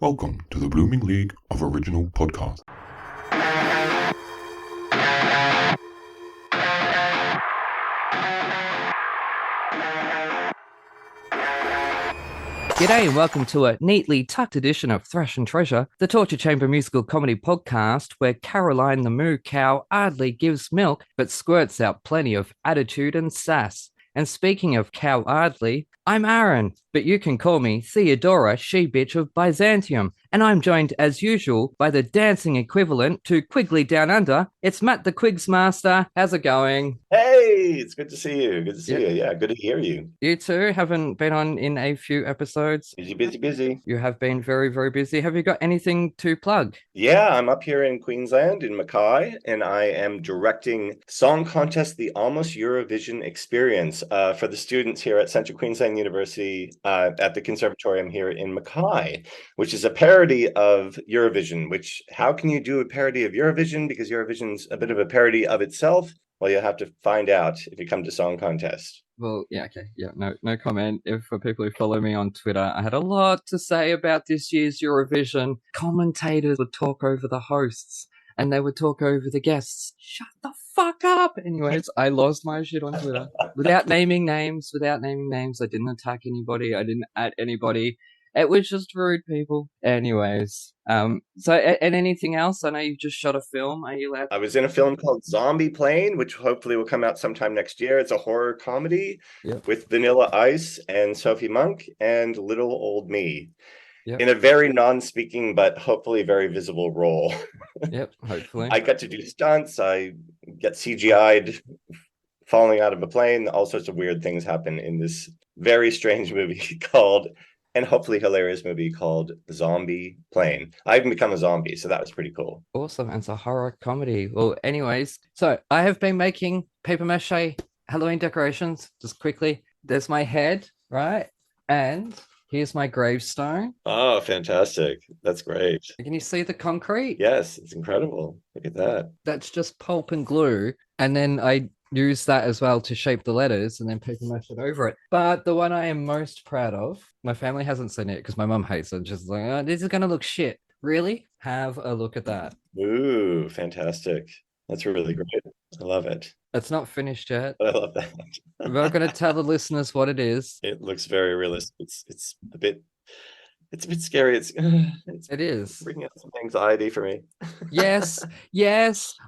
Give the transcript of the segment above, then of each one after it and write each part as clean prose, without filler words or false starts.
Welcome to the Blooming League of Original Podcasts. G'day and welcome to a neatly tucked edition of Thrash and Treasure, the Torture Chamber musical comedy podcast where Caroline the Moo Cow hardly gives milk but squirts out plenty of attitude and sass. And speaking of cow hardly, I'm Aaron, but you can call me Theodora, she-bitch of Byzantium, and I'm joined as usual by the dancing equivalent to Quigley Down Under. It's Matt the Quigs Master. How's it going? Hey, it's good to see you. Good to see you. Yeah, good to hear you. You too. Haven't been on in a few episodes. Busy. You have been very, very busy. Have you got anything to plug? Yeah, I'm up here in Queensland, in Mackay, and I am directing Song Contest, the Almost Eurovision Experience for the students here at Central Queensland University at the Conservatorium here in Mackay, which is a parody of Eurovision, which how can you do a parody of Eurovision? Because Eurovision's a bit of a parody of itself. Well, you'll have to find out if you come to Song Contest. Well, yeah, okay. Yeah, no comment. If for people who follow me on Twitter, I had a lot to say about this year's Eurovision. Commentators would talk over the hosts and they would talk over the guests. Shut the fuck up. Anyways, I lost my shit on Twitter. Without naming names. I didn't attack anybody. I didn't at anybody. It was just rude, people. Anyways, and anything else? I know you've just shot a film. Are you allowed? I was in a film called Zombie Plane, which hopefully will come out sometime next year. It's a horror comedy with Vanilla Ice and Sophie Monk and Little Old Me in a very non-speaking but hopefully very visible role. Yep, hopefully. I got to do stunts. I get CGI'd falling out of a plane. All sorts of weird things happen in this very strange movie called... and hopefully hilarious movie called Zombie Plane. I even become a zombie, so that was pretty cool. Awesome. And it's a horror comedy. Well, anyways, so I have been making paper mache Halloween decorations. Just quickly, there's my head, right? And here's my gravestone. Oh, fantastic. That's great. Can you see the concrete? Yes, it's incredible. Look at that. That's just pulp and glue. And then I use that as well to shape the letters and then paper mache it over it. But the one I am most proud of, my family hasn't seen it because my mum hates it. Just like, oh, this is going to look shit. Really? Have a look at that. Ooh, fantastic. That's really great. I love it. It's not finished yet. I love that. I'm not going to tell the listeners what it is. It looks very realistic. It's a bit scary. It is bringing out some anxiety for me. yes.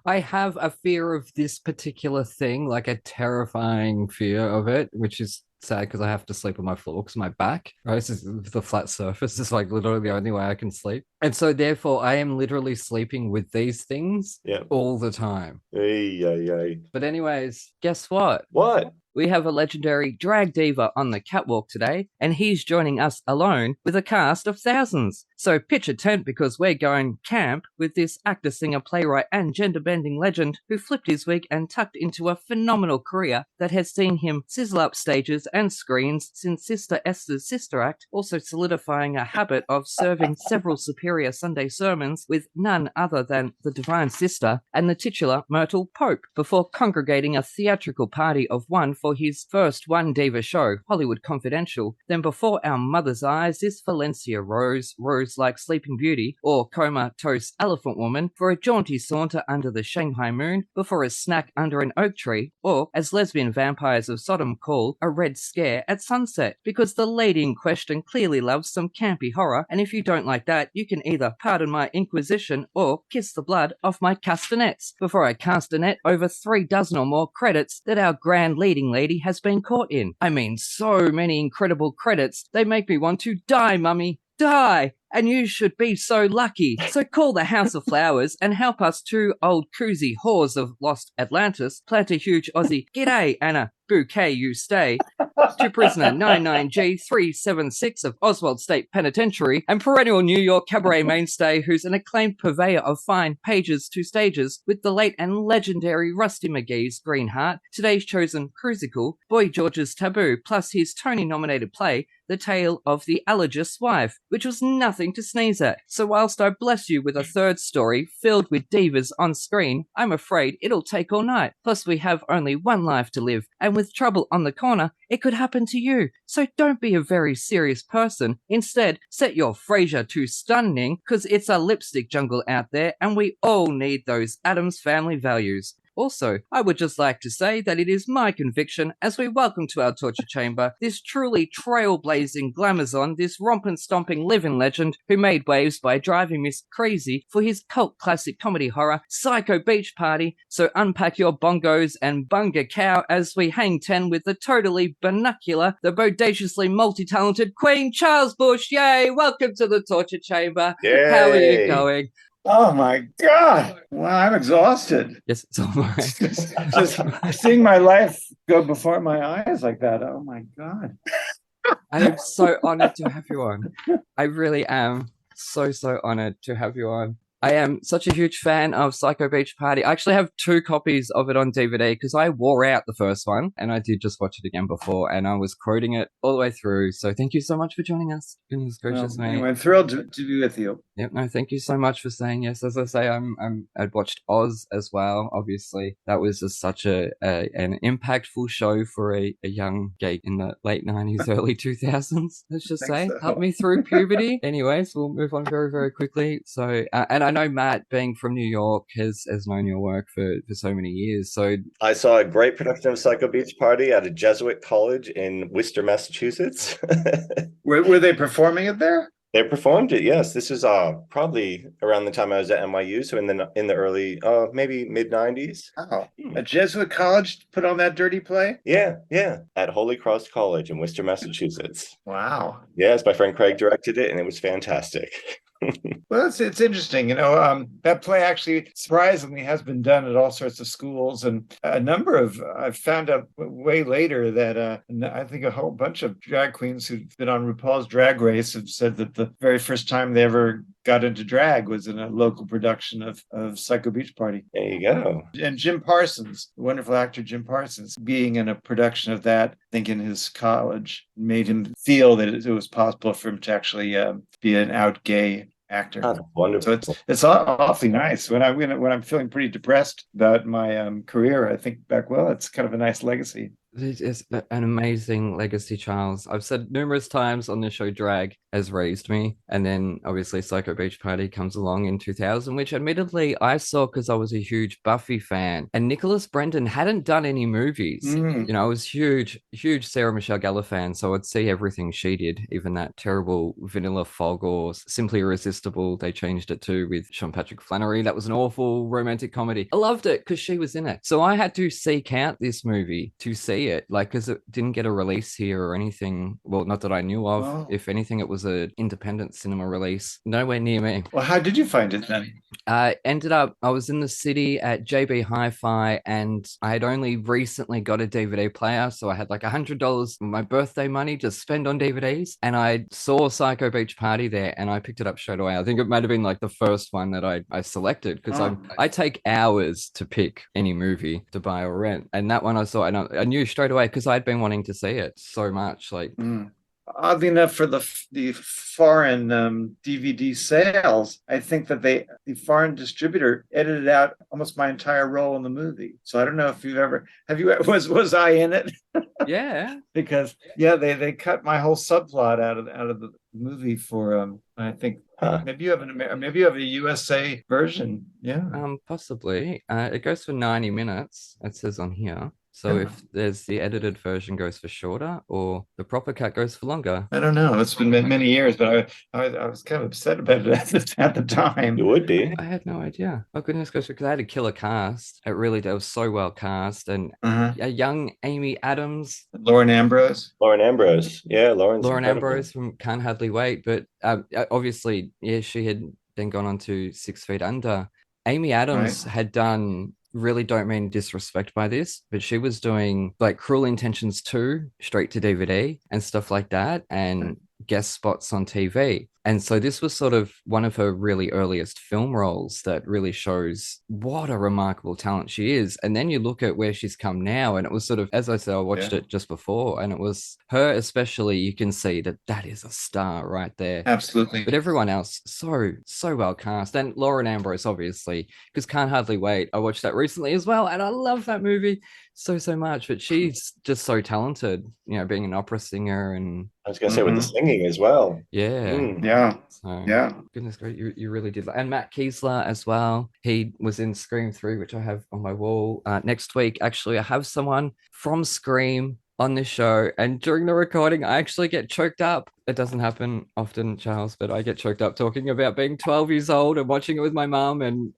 I have a fear of this particular thing, like a terrifying fear of it, which is sad because I have to sleep on my floor because my back, right? This is the flat surface. It's like literally the only way I can sleep. And so therefore I am literally sleeping with these things all the time. But anyways, guess what? What? We have a legendary drag diva on the catwalk today, and he's joining us alone with a cast of thousands. So pitch a tent because we're going camp with this actor, singer, playwright, and gender-bending legend who flipped his wig and tucked into a phenomenal career that has seen him sizzle up stages and screens since Sister Esther's Sister Act, also solidifying a habit of serving several superior Sunday sermons with none other than the Divine Sister and the titular Myrtle Pope, before congregating a theatrical party of one for his first one diva show, Hollywood Confidential. Then before our mother's eyes, this Valencia rose like Sleeping Beauty, or comatose Elephant Woman, for a jaunty saunter under the Shanghai moon, before a snack under an oak tree, or, as lesbian vampires of Sodom call, a red scare at sunset, because the lady in question clearly loves some campy horror, and if you don't like that, you can either pardon my inquisition or kiss the blood off my castanets, before I cast a net over 3 dozen or more credits that our grand leading lady has been caught in. I mean, so many incredible credits, they make me want to die, mummy. Die! And you should be so lucky. So call the House of Flowers and help us 2 old cruisy whores of lost Atlantis plant a huge Aussie "G'day, Anna, bouquet you stay" to prisoner 99G376 of Oswald State Penitentiary and perennial New York cabaret mainstay who's an acclaimed purveyor of fine pages to stages with the late and legendary Rusty McGee's Green Heart, today's chosen cruisical, Boy George's Taboo, plus his Tony-nominated play The Tale of the Allergist's Wife, which was nothing to sneeze at. So whilst I bless you with a third story filled with divas on screen, I'm afraid it'll take all night. Plus we have only one life to live, and with trouble on the corner, it could happen to you. So don't be a very serious person. Instead, set your Frasier to stunning, cause it's a lipstick jungle out there, and we all need those Addams Family values. Also, I would just like to say that it is my conviction as we welcome to our torture chamber this truly trailblazing glamazon, this rompin' stomping living legend who made waves by driving me crazy for his cult classic comedy horror Psycho Beach Party. So unpack your bongos and bunga cow as we hang 10 with the totally binocular, the bodaciously multi-talented Queen Charles Busch. Yay! Welcome to the torture chamber. Yay. How are you going? Oh my God. Well, I'm exhausted. Yes, it's all right. Just seeing my life go before my eyes like that. Oh my God. I am so honored to have you on. I really am so honored to have you on. I am such a huge fan of Psycho Beach Party. I actually have 2 copies of it on DVD because I wore out the first one and I did just watch it again before and I was quoting it all the way through. So thank you so much for joining us. Goodness gracious me. Anyway, I'm thrilled to be with you. Yep, no, thank you so much for saying yes. As I say, I'd watched Oz as well, obviously. That was just such an impactful show for a young geek in the late 90s, early 2000s, let's just say. So. Helped me through puberty. Anyways, we'll move on very quickly. So, and I know Matt, being from New York, has known your work for so many years. So I saw a great production of Psycho Beach Party at a Jesuit college in Worcester, Massachusetts. Were they performing it there? They performed it, yes. This is probably around the time I was at NYU, so in the early, maybe mid-90s. Oh, a Jesuit college put on that dirty play? Yeah, at Holy Cross College in Worcester, Massachusetts. Wow. Yes, my friend Craig directed it, and it was fantastic. Well, it's interesting. That play actually surprisingly has been done at all sorts of schools, and I've found out way later that I think a whole bunch of drag queens who've been on RuPaul's Drag Race have said that the very first time they ever got into drag was in a local production of Psycho Beach Party. There you go. And Jim Parsons, the wonderful actor Jim Parsons, being in a production of that, I think in his college, made him feel that it was possible for him to actually be an out gay actor. Oh, wonderful. So it's awfully nice. When I'm feeling pretty depressed about my career, I think back, well, it's kind of a nice legacy. It is an amazing legacy, Charles. I've said numerous times on the show, drag has raised me. And then obviously Psycho Beach Party comes along in 2000, which admittedly I saw because I was a huge Buffy fan. And Nicholas Brendon hadn't done any movies. I was huge Sarah Michelle Gellar fan. So I'd see everything she did, even that terrible Vanilla Fog or Simply Irresistible. They changed it to with Sean Patrick Flannery. That was an awful romantic comedy. I loved it because she was in it. So I had to seek out this movie to see it, because it didn't get a release here or anything. Well, not that I knew of. Oh. If anything, it was an independent cinema release. Nowhere near me. Well, how did you find it then? I was in the city at JB Hi-Fi and I had only recently got a DVD player. So I had like $100 my birthday money to spend on DVDs. And I saw Psycho Beach Party there and I picked it up straight away. I think it might have been like the first one that I selected because I take hours to pick any movie to buy or rent. And that one I saw and I knew straight away because I'd been wanting to see it so much. Oddly enough, for the foreign DVD sales, I think that the foreign distributor edited out almost my entire role in the movie. So I don't know if was I in it? Yeah, because they cut my whole subplot out of the movie for I think. Maybe you have a USA version. Yeah. Possibly. It goes for 90 minutes. It says on here. So if there's the edited version goes for shorter or the proper cut goes for longer. I don't know. It's been many years, but I was kind of upset about it at the time. You would be. I had no idea. Oh, goodness gracious, because I had a killer cast. It was so well cast. And a young Amy Adams. Lauren Ambrose. Yeah, Lauren Ambrose from Can't Hardly Wait. But obviously, she had then gone on to 6 Feet Under. Amy Adams had done... Really don't mean disrespect by this, but she was doing like Cruel Intentions 2 straight to DVD and stuff like that. And guest spots on TV. And so this was sort of one of her really earliest film roles that really shows what a remarkable talent she is. And then you look at where she's come now, and it was sort of, as I said, I watched it just before, and it was her especially, you can see that is a star right there. Absolutely. But everyone else, so well cast. And Lauren Ambrose, obviously, because Can't Hardly Wait. I watched that recently as well, and I love that movie so much. But she's just so talented, being an opera singer. And I was going to say with the singing as well. Yeah. So, goodness great, you really did. And Matt Kiesler as well. He was in Scream 3, which I have on my wall. Next week, actually, I have someone from Scream on this show, and during the recording I actually get choked up. It doesn't happen often, Charles, but I get choked up talking about being 12 years old and watching it with my mum, and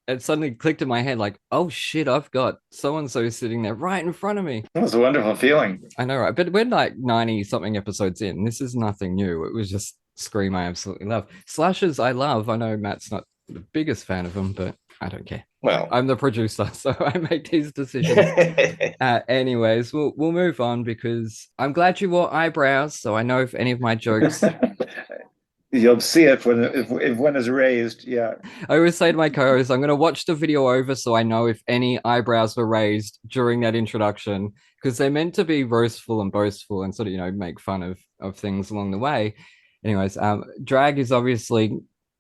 it suddenly clicked in my head like, oh shit, I've got so-and-so sitting there right in front of me. That was a wonderful feeling. I know, right? But we're like 90 something episodes in. This is nothing new. It was just Scream I absolutely love. Slashers I love. I know Matt's not the biggest fan of them, but I don't care. Well, I'm the producer, so I make these decisions. Anyways, we'll move on, because I'm glad you wore eyebrows, so I know if any of my jokes. You'll see it if one is raised. Yeah. I always say to my co-hosts, I'm going to watch the video over so I know if any eyebrows were raised during that introduction, because they're meant to be roastful and boastful and sort of, make fun of things along the way. Anyways, drag is obviously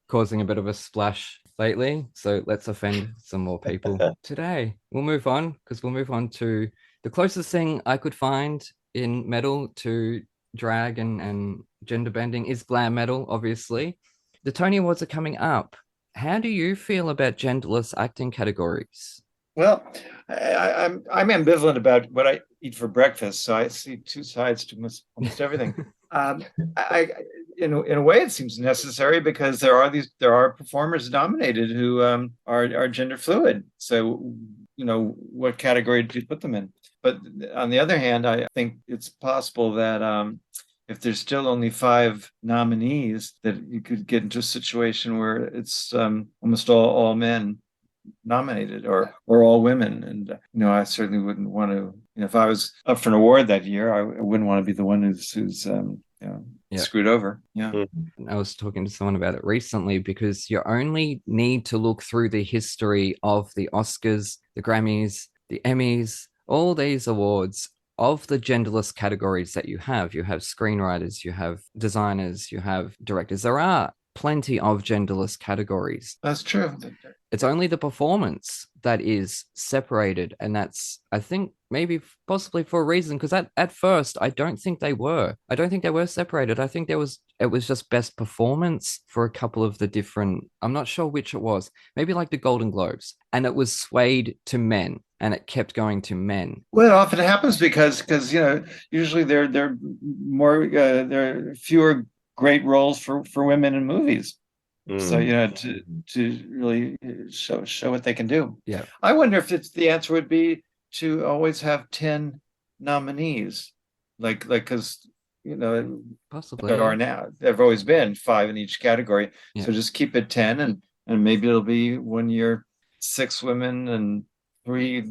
causing a bit of a splash lately, so let's offend some more people today. We'll move on, because we'll move on to the closest thing I could find in metal to drag and gender bending is glam metal, obviously. The Tony Awards are coming up. How do you feel about genderless acting categories? Well, I'm ambivalent about what I eat for breakfast, so I see two sides to almost everything. In a way, it seems necessary, because there are performers nominated who are gender fluid. So, what category do you put them in? But on the other hand, I think it's possible that if there's still only 5 nominees, that you could get into a situation where it's almost all men nominated, or all women. And I certainly wouldn't want to, if I was up for an award that year, I wouldn't want to be the one who's screwed over. I was talking to someone about it recently, because you only need to look through the history of the Oscars, the Grammys, the Emmys, all these awards, of the genderless categories that you have screenwriters, you have designers, you have directors. There are plenty of genderless categories. That's true. It's only the performance that is separated, and that's, I think, maybe possibly for a reason, because at first I don't think they were separated. I think it was just best performance for a couple of the different, I'm not sure which it was, maybe like the Golden Globes, and it was swayed to men, and it kept going to men. Well, it often happens because usually there are fewer great roles for women in movies. So to really show what they can do. Yeah, I wonder if the answer would be to always have 10 nominees, like because possibly there are now. There've always been 5 in each category. Yeah. So just keep it 10, and maybe it'll be 1 year 6 women and 3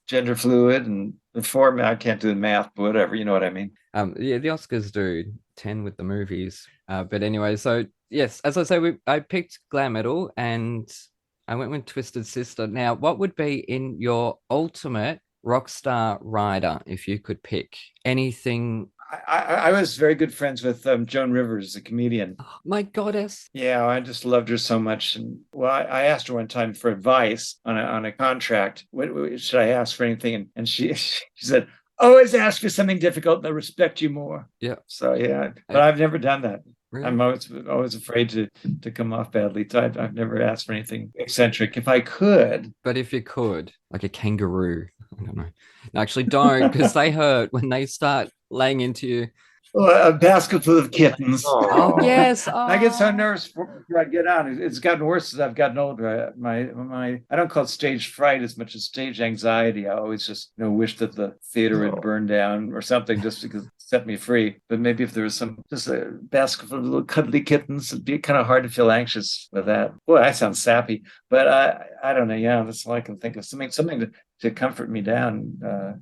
gender fluid, and 4. I can't do the math, but whatever, you know what I mean. The Oscars do 10 with the movies. But anyway, so yes, as I say, I picked glam metal, and I went with Twisted Sister. Now, what would be in your ultimate rock star rider if you could pick anything? I was very good friends with Joan Rivers, a comedian. Oh, my goddess. Yeah, I just loved her so much. And I asked her one time for advice on a contract. What should I ask for anything? And she said, always ask for something difficult, they'll respect you more. Yeah. So yeah, but I've never done that. Really? I'm always afraid to come off badly. So I've never asked for anything eccentric. If I could. But if you could, like a kangaroo, I don't know. No, actually don't, because they hurt when they start laying into you. Well, a basket full of kittens. Oh yes. Oh. I get so nervous before I get on. It's gotten worse as I've gotten older. I don't call it stage fright as much as stage anxiety. I always just wish that the theater would burn down or something, just because set me free. But maybe if there was some just a basket of little cuddly kittens, it'd be kind of hard to feel anxious with that. Boy, I sound sappy, but I don't know. Yeah, that's all I can think of. Something to comfort me down.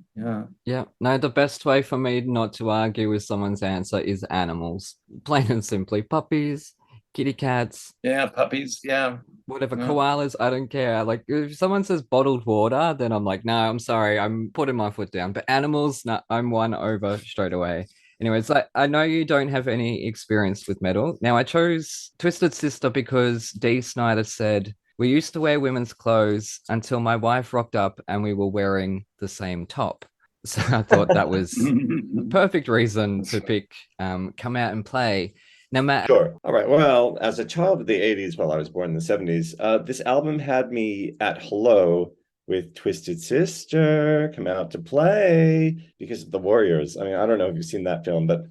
Yeah. No, the best way for me not to argue with someone's answer is animals. Plain and simply, puppies, kitty cats. Yeah, puppies. Yeah. Whatever, koalas, I don't care. Like, if someone says bottled water, then I'm like, no, I'm sorry, I'm putting my foot down. But animals, no, I'm won over straight away. Anyways, I know you don't have any experience with metal. Now, I chose Twisted Sister because Dee Snider said, we used to wear women's clothes until my wife rocked up and we were wearing the same top. So I thought that was the perfect reason to pick Come Out and Play. Now, Matt. Sure. All right. Well, as a child of the 80s, while I was born in the 70s, this album had me at hello with Twisted Sister, Come Out to Play, because of the Warriors. I mean, I don't know if you've seen that film, but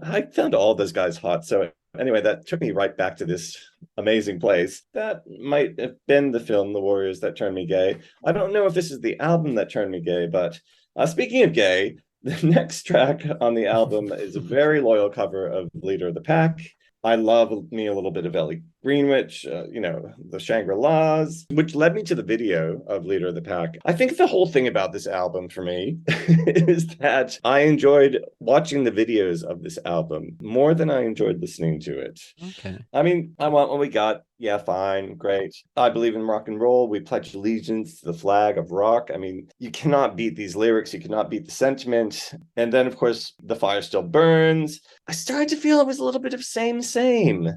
I found all those guys hot. So anyway, that took me right back to this amazing place. That might have been the film, The Warriors, that turned me gay. I don't know if this is the album that turned me gay, but speaking of gay, the next track on the album is a very loyal cover of Leader of the Pack. I love me a little bit of Ellie Greenwich, the Shangri-Las, which led me to the video of Leader of the Pack. I think the whole thing about this album for me is that I enjoyed watching the videos of this album more than I enjoyed listening to it. Okay. I mean, I want what we got. Yeah, fine, great. I believe in rock and roll. We pledge allegiance to the flag of rock. I mean, you cannot beat these lyrics. You cannot beat the sentiment. And then, of course, The Fire Still Burns. I started to feel it was a little bit of same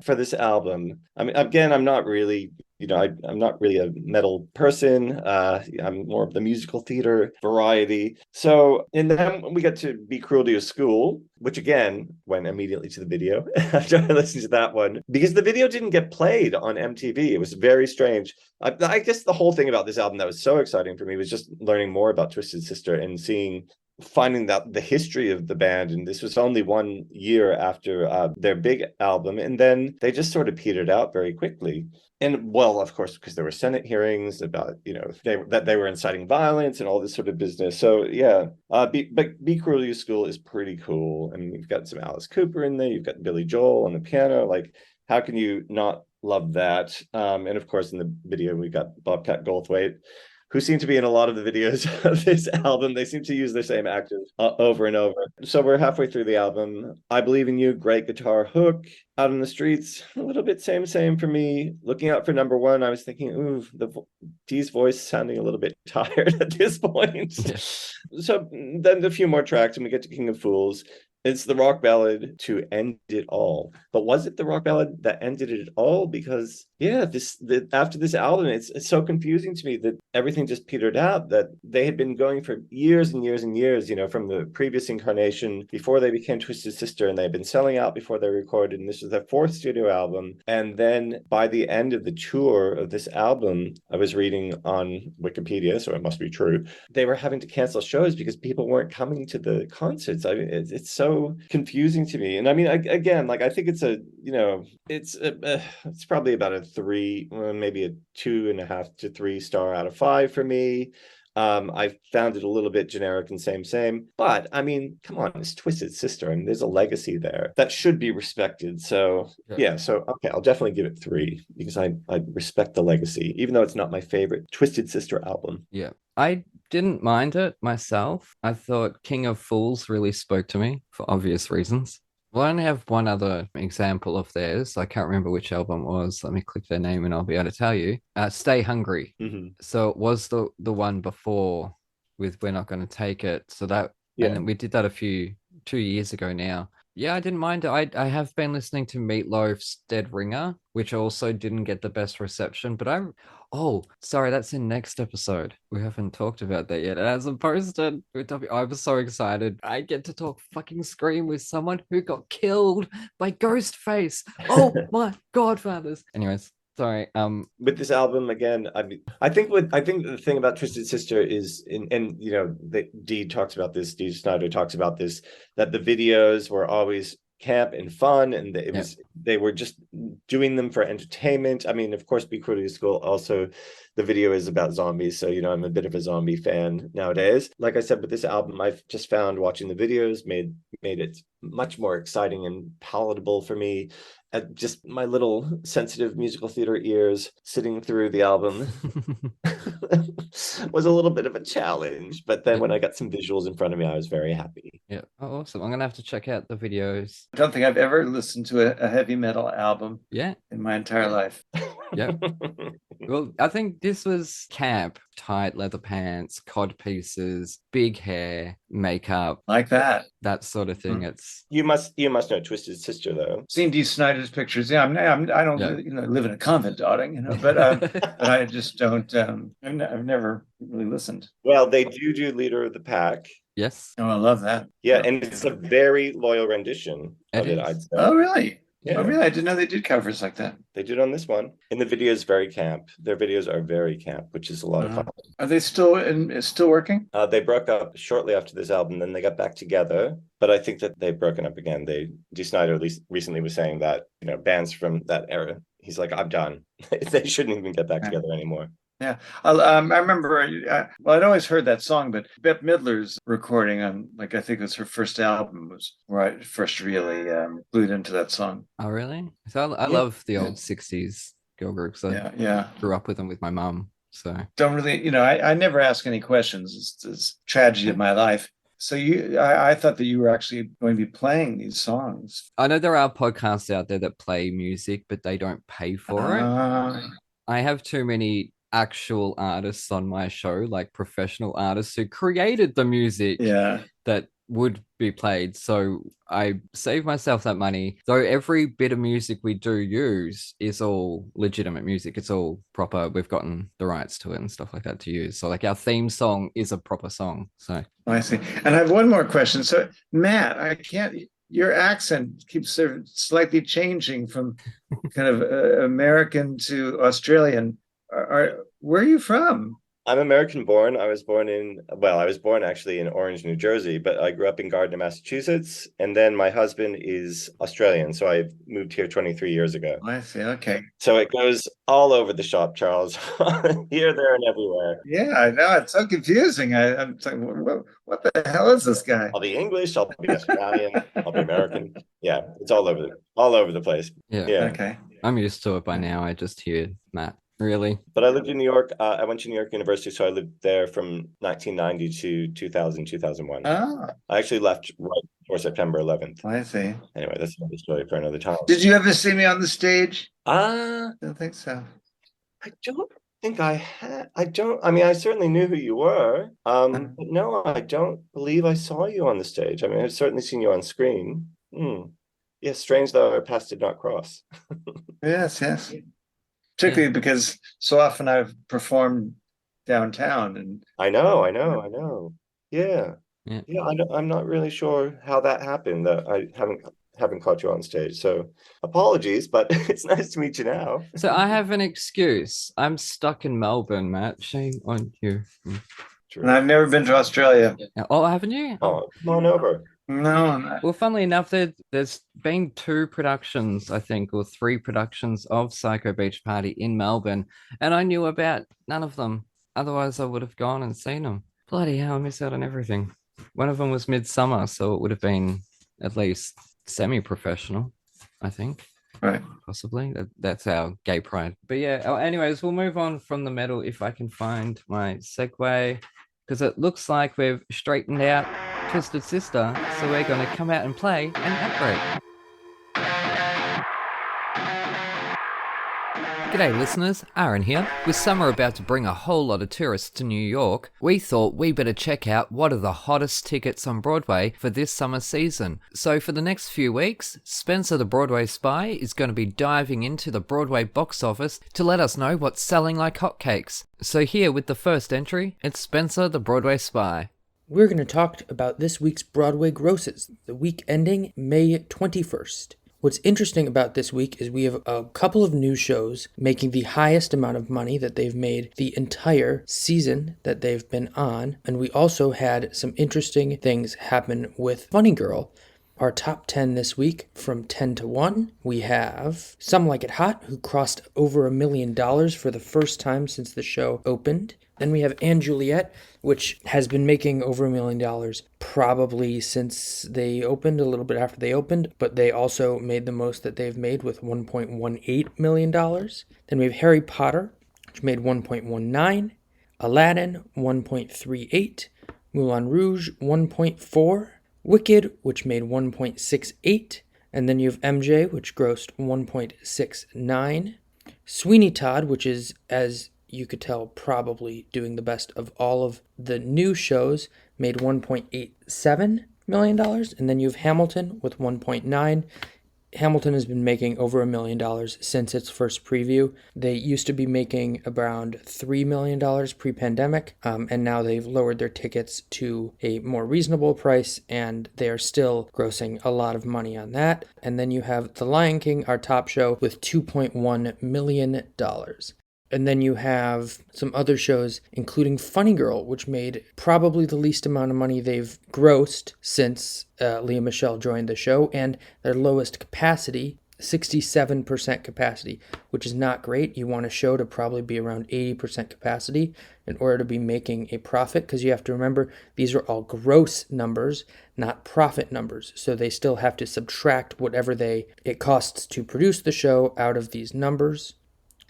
for this album. I mean, again, I'm not really, I'm not really a metal person. I'm more of the musical theater variety. So, and then we got to Be Cruel to Your School, which again went immediately to the video after I listened to that one, because the video didn't get played on MTV. It was very strange. I guess the whole thing about this album that was so exciting for me was just learning more about Twisted Sister and finding out the history of the band. And this was only 1 year after their big album, and then they just sort of petered out very quickly. And well, of course, because there were Senate hearings about that they were inciting violence and all this sort of business. So yeah, Be Cruel to Your School is pretty cool. I mean, you've got some Alice Cooper in there, you've got Billy Joel on the piano. Like, how can you not love that? And of course, in the video we got Bobcat Goldthwait, who seem to be in a lot of the videos of this album. They seem to use the same actors over and over. So we're halfway through the album. I Believe in You, great guitar hook. Out in the Streets, a little bit same for me. Looking Out for Number One, I was thinking, ooh, Dee's voice sounding a little bit tired at this point. Yeah. So then a few more tracks and we get to King of Fools. It's the rock ballad to end it all. But was it the rock ballad that ended it all? Because after this album, it's so confusing to me that everything just petered out, that they had been going for years and years and years, from the previous incarnation before they became Twisted Sister, and they've been selling out before they recorded, and this was their 4th studio album. And then by the end of the tour of this album, I was reading on Wikipedia, so it must be true, they were having to cancel shows because people weren't coming to the concerts. I mean, it's so confusing to me. And I mean, again, like, I think it's it's probably about a 3, maybe a 2.5 to 3 star out of 5 for me. I found it a little bit generic and same, but I mean, come on, it's Twisted Sister, and there's a legacy there that should be respected. So okay, I'll definitely give it 3 because I respect the legacy, even though it's not my favorite Twisted Sister album. Yeah, I didn't mind it myself. I thought King of Fools really spoke to me for obvious reasons. Well, I only have one other example of theirs. I can't remember which album it was. Let me click their name and I'll be able to tell you. Stay Hungry. Mm-hmm. So it was the one before with We're Not Gonna Take It. So that, and we did that 2 years ago now. Yeah, I didn't mind it. I have been listening to Meatloaf's Dead Ringer, which also didn't get the best reception, but sorry, that's in next episode. We haven't talked about that yet. It hasn't posted. I was so excited. I get to talk fucking Scream with someone who got killed by Ghostface. Oh my Godfathers. Anyways, sorry. With this album again, I think the thing about Twisted Sister is, Dee talks about this. Dee Snider talks about this, that the videos were always camp and fun, and they were just doing them for entertainment. I mean, of course, Be Cruel to Your School also, the video is about zombies, so I'm a bit of a zombie fan nowadays. Like I said, with this album, I've just found watching the videos made made it much more exciting and palatable for me. Just my little sensitive musical theater ears sitting through the album was a little bit of a challenge. But then when I got some visuals in front of me, I was very happy. Yeah. Oh, awesome. I'm going to have to check out the videos. I don't think I've ever listened to a heavy metal album in my entire life. Yeah. Well, I think this was camp, tight leather pants, cod pieces, big hair, makeup, like that sort of thing. It's you must know Twisted Sister though. Seen Dee Snider's pictures. Yeah, I don't live in a convent, darling. But but I just don't. I've never really listened. Well, they do Leader of the Pack. Yes. Oh, I love that. Yeah, and it's a very loyal rendition of it, I'd say. Oh, really? Yeah. Oh, really? I didn't know they did covers like that. They did on this one. And the video is very camp. Their videos are very camp, which is a lot of fun. Are they still working? They broke up shortly after this album, then they got back together. But I think that they've broken up again. Dee Snider at least recently was saying that, bands from that era, he's like, I'm done. They shouldn't even get back together anymore. Yeah, I remember. I'd always heard that song, but Bette Midler's recording on, I think it was her first album, was where I first really glued into that song. Oh, really? So I love the old '60s girl groups. I grew up with them with my mum. So don't really, I never ask any questions. It's tragedy of my life. So I thought that you were actually going to be playing these songs. I know there are podcasts out there that play music, but they don't pay for it. I have too many actual artists on my show, like professional artists who created the music that would be played. So I save myself that money, though every bit of music we do use is all legitimate music. It's all proper. We've gotten the rights to it and stuff like that to use. So our theme song is a proper song. So I see. And I have one more question. So Matt, your accent keeps sort of slightly changing from kind of American to Australian. Where are you from? I'm American born. I was born actually in Orange, New Jersey, but I grew up in Gardner, Massachusetts. And then my husband is Australian. So I moved here 23 years ago. I see. Okay. So it goes all over the shop, Charles. Here, there, and everywhere. Yeah, I know. It's so confusing. I'm like, what the hell is this guy? I'll be English. I'll be Australian. I'll be American. Yeah, it's all over the place. Yeah. Okay. I'm used to it by now. I just hear Matt. Really? But I lived in New York. I went to New York University, so I lived there from 1990 to 2000, 2001. Oh. I actually left right before September 11th. I see. Anyway, that's another story for another time. Did you ever see me on the stage? I don't think so. I don't think I had. I certainly knew who you were. But no, I don't believe I saw you on the stage. I mean, I've certainly seen you on screen. Yes, strange though our paths did not cross. Yes. Particularly because so often I've performed downtown, and I know. Yeah. I'm not really sure how that happened. That I haven't caught you on stage. So apologies, but it's nice to meet you now. So I have an excuse. I'm stuck in Melbourne, Matt. Shame on you. True. And I've never been to Australia. Oh, haven't you? Oh, come on over. No. Well, funnily enough, there's been 2 productions, I think, or 3 productions of Psycho Beach Party in Melbourne, and I knew about none of them. Otherwise, I would have gone and seen them. Bloody hell, I miss out on everything. One of them was Midsummer, so it would have been at least semi-professional, I think. Right. Possibly. That's our gay pride. But yeah, anyways, we'll move on from the metal if I can find my segue, because it looks like we've straightened out Twisted Sister, so we're going to come out and play an Outbreak. G'day listeners, Aaron here. With summer about to bring a whole lot of tourists to New York, we thought we better check out what are the hottest tickets on Broadway for this summer season. So for the next few weeks, Spencer the Broadway Spy is going to be diving into the Broadway box office to let us know what's selling like hotcakes. So here with the first entry, it's Spencer the Broadway Spy. We're going to talk about this week's Broadway grosses, the week ending May 21st. What's interesting about this week is we have a couple of new shows making the highest amount of money that they've made the entire season that they've been on. And we also had some interesting things happen with Funny Girl. Our top 10 this week, from 10 to 1, we have Some Like It Hot, who crossed over $1 million for the first time since the show opened. Then we have And Juliet, which has been making over $1 million probably since they opened, a little bit after they opened, but they also made the most that they've made with $1.18 million. Then we have Harry Potter, which made 1.19, Aladdin 1.38, Moulin Rouge 1.4, Wicked, which made 1.68, and then you have MJ, which grossed 1.69, Sweeney Todd, which is, as you could tell, probably doing the best of all of the new shows, made $1.87 million, and then you have Hamilton with 1.9. Hamilton has been making over $1 million since its first preview. They used to be making around $3 million pre-pandemic, and now they've lowered their tickets to a more reasonable price, and they are still grossing a lot of money on that. And then you have The Lion King, our top show, with $2.1 million. And then you have some other shows, including Funny Girl, which made probably the least amount of money they've grossed since Lea Michele joined the show, and their lowest capacity, 67% capacity, which is not great. You want a show to probably be around 80% capacity in order to be making a profit, because you have to remember these are all gross numbers, not profit numbers. So they still have to subtract whatever it costs to produce the show out of these numbers.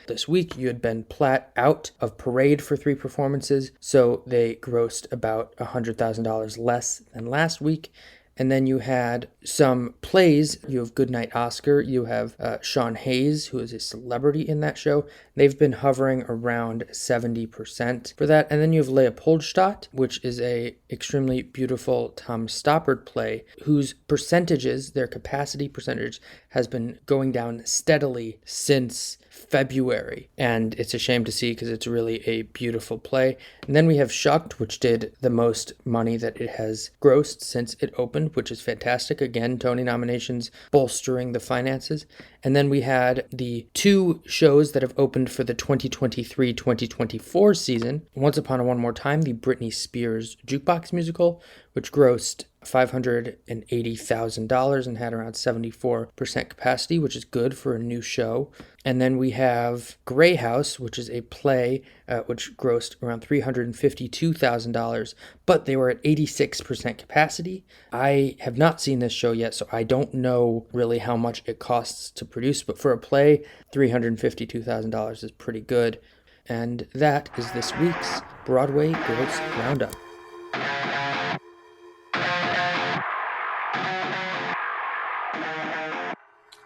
This week, you had Ben Platt out of Parade for 3 performances, so they grossed about $100,000 less than last week. And then you had some plays. You have Goodnight Oscar. You have Sean Hayes, who is a celebrity in that show. They've been hovering around 70% for that. And then you have Leopoldstadt, which is a extremely beautiful Tom Stoppard play, whose percentages, their capacity percentage, has been going down steadily since February. And it's a shame to see because it's really a beautiful play. And then we have Shucked, which did the most money that it has grossed since it opened, which is fantastic. Again, Tony nominations bolstering the finances. And then we had the 2 shows that have opened for the 2023-2024 season. Once Upon a One More Time, the Britney Spears jukebox musical, which grossed $580,000 and had around 74% capacity, which is good for a new show. And then we have Grey House, which is a play which grossed around $352,000, but they were at 86% capacity. I have not seen this show yet, so I don't know really how much it costs to produce, but for a play, $352,000 is pretty good. And that is this week's Broadway Gross Roundup.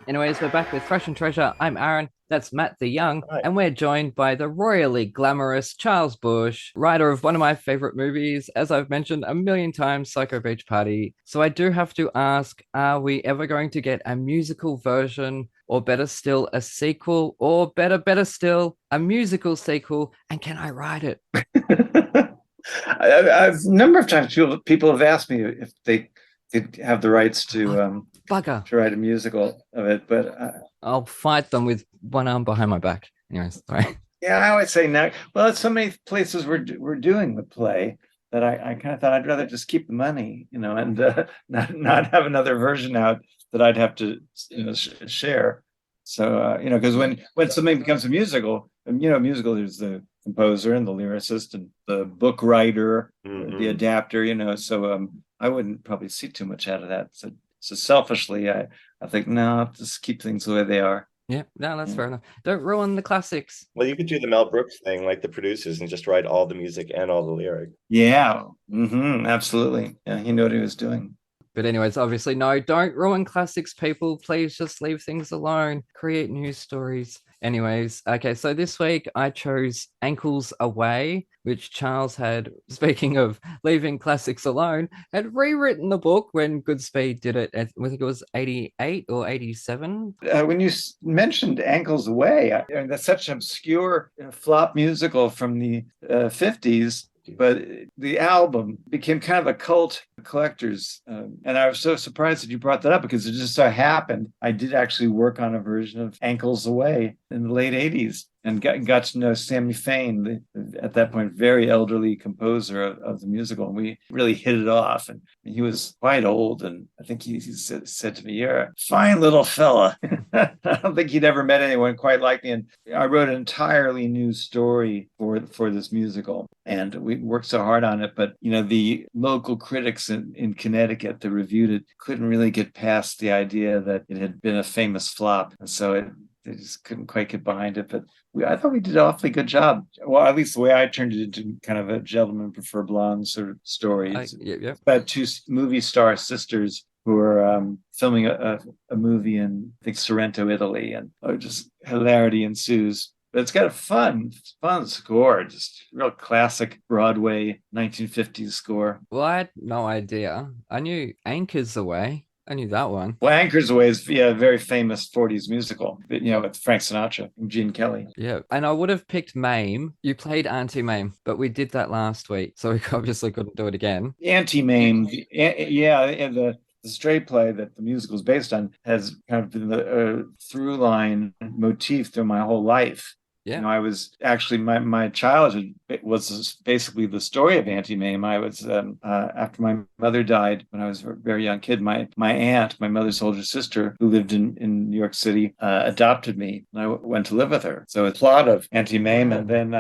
Anyways, we're back with Thrash and Treasure. I'm Aaron, that's Matt the Young, Hi. and we're joined by the royally glamorous Charles Busch, writer of one of my favorite movies, as I've mentioned a million times, Psycho Beach Party. So I do have to ask, are we ever going to get a musical version, or better still, a sequel, or better still, a musical sequel, and can I write it? A number of times people have asked me if they could have the rights to write a musical of it, but I'll fight them with one arm behind my back. Anyways, sorry. yeah, I always say no. Well, it's so many places we're doing the play that I kind of thought I'd rather just keep the money, and not have another version out that I'd have to share. So because when something becomes a musical, musical, there's the composer and the lyricist and the book writer, the adapter, so I wouldn't probably see too much out of that. So selfishly, I think, no, I'll just keep things the way they are. Yeah, no, that's fair enough. Don't ruin the classics. Well, you could do the Mel Brooks thing, like the producers, and just write all the music and all the lyric. Yeah, absolutely. Yeah, he knew what he was doing. But anyways, obviously, no, don't ruin classics, people. Please just leave things alone. Create new stories. Anyways, okay, so this week I chose Ankles Aweigh, which Charles had, speaking of leaving classics alone, had rewritten the book when Goodspeed did it. I think it was 88 or 87. When you mentioned Ankles Aweigh, that's such an obscure flop musical from the 50s. But the album became kind of a cult collector's. And I was so surprised that you brought that up because it just so happened I did actually work on a version of Ankles Aweigh in the late 80s. and got to know Sammy Fain, at that point, very elderly composer of the musical. And we really hit it off. And he was quite old. And I think he said to me, "You're a fine little fella." I don't think he'd ever met anyone quite like me. And I wrote an entirely new story for this musical. And we worked so hard on it. But, the local critics in Connecticut that reviewed it couldn't really get past the idea that it had been a famous flop. And so they just couldn't quite get behind it. But I thought we did an awfully good job. Well, at least the way I turned it into kind of a gentlemen prefer blondes sort of story. Yeah. About two movie star sisters who were filming a movie in, I think, Sorrento, Italy. And just hilarity ensues. But it's got a fun score, just real classic Broadway 1950s score. Well, I had no idea. I knew Anchors Aweigh. I knew that one. Well, Anchors Aweigh is a very famous 40s musical, with Frank Sinatra and Gene Kelly. Yeah, and I would have picked Mame. You played Auntie Mame, but we did that last week, so we obviously couldn't do it again. Auntie Mame, and the straight play that the musical is based on has kind of been the through line motif through my whole life. Yeah. I was actually, my childhood was basically the story of Auntie Mame. I was, after my mother died when I was a very young kid, my aunt, my mother's older sister, who lived in New York City, adopted me. And I went to live with her. So it's a plot of Auntie Mame. And then,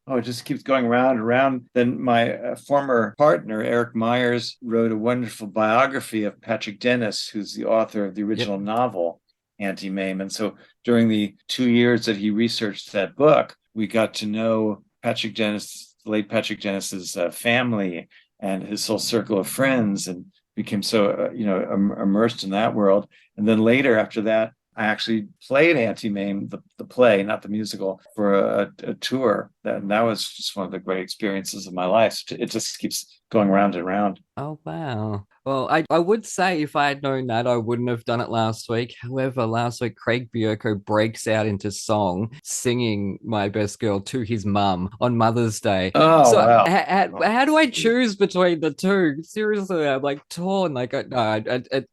it just keeps going round and round. Then my former partner, Eric Myers, wrote a wonderful biography of Patrick Dennis, who's the author of the original novel, Auntie Mame. And so during the 2 years that he researched that book, we got to know Patrick Dennis, the late Patrick Dennis's family and his whole circle of friends, and became so immersed in that world. And then later, after that, I actually played Auntie Mame, the play, not the musical, for a tour. And that was just one of the great experiences of my life. It just keeps going round and round. Oh, wow. Well, I would say if I had known that, I wouldn't have done it last week. However, last week, Craig Bierko breaks out into song, singing My Best Girl to his mum on Mother's Day. Oh, so wow. How do I choose between the two? Seriously, I'm like torn. Like, no,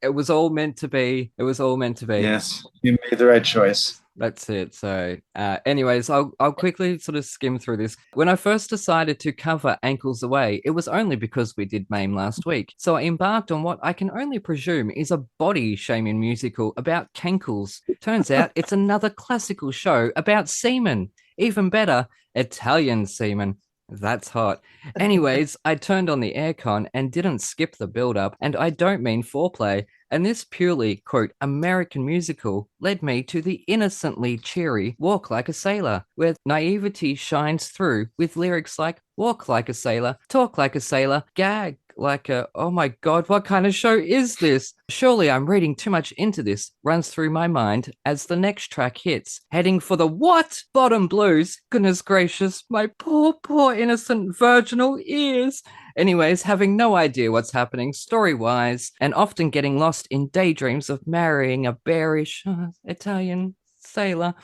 it was all meant to be. It was all meant to be. Yes, you made the right choice. That's it. So anyways, I'll quickly sort of skim through this. When I first decided to cover Ankles Aweigh, it was only because we did Mame last week. So I embarked on what I can only presume is a body shaming musical about cankles. Turns out it's another classical show about semen. Even better, Italian semen. That's hot. Anyways, I turned on the aircon and didn't skip the build-up, and I don't mean foreplay. And this purely, quote, American musical led me to the innocently cheery Walk Like a Sailor, where naivety shines through with lyrics like walk like a sailor, talk like a sailor, gag like a, oh my God, what kind of show is this? Surely I'm reading too much into this, runs through my mind as the next track hits. Heading for the what? Bottom blues. Goodness gracious, my poor innocent virginal ears. Anyways, having no idea what's happening story-wise, and often getting lost in daydreams of marrying a bearish Italian sailor.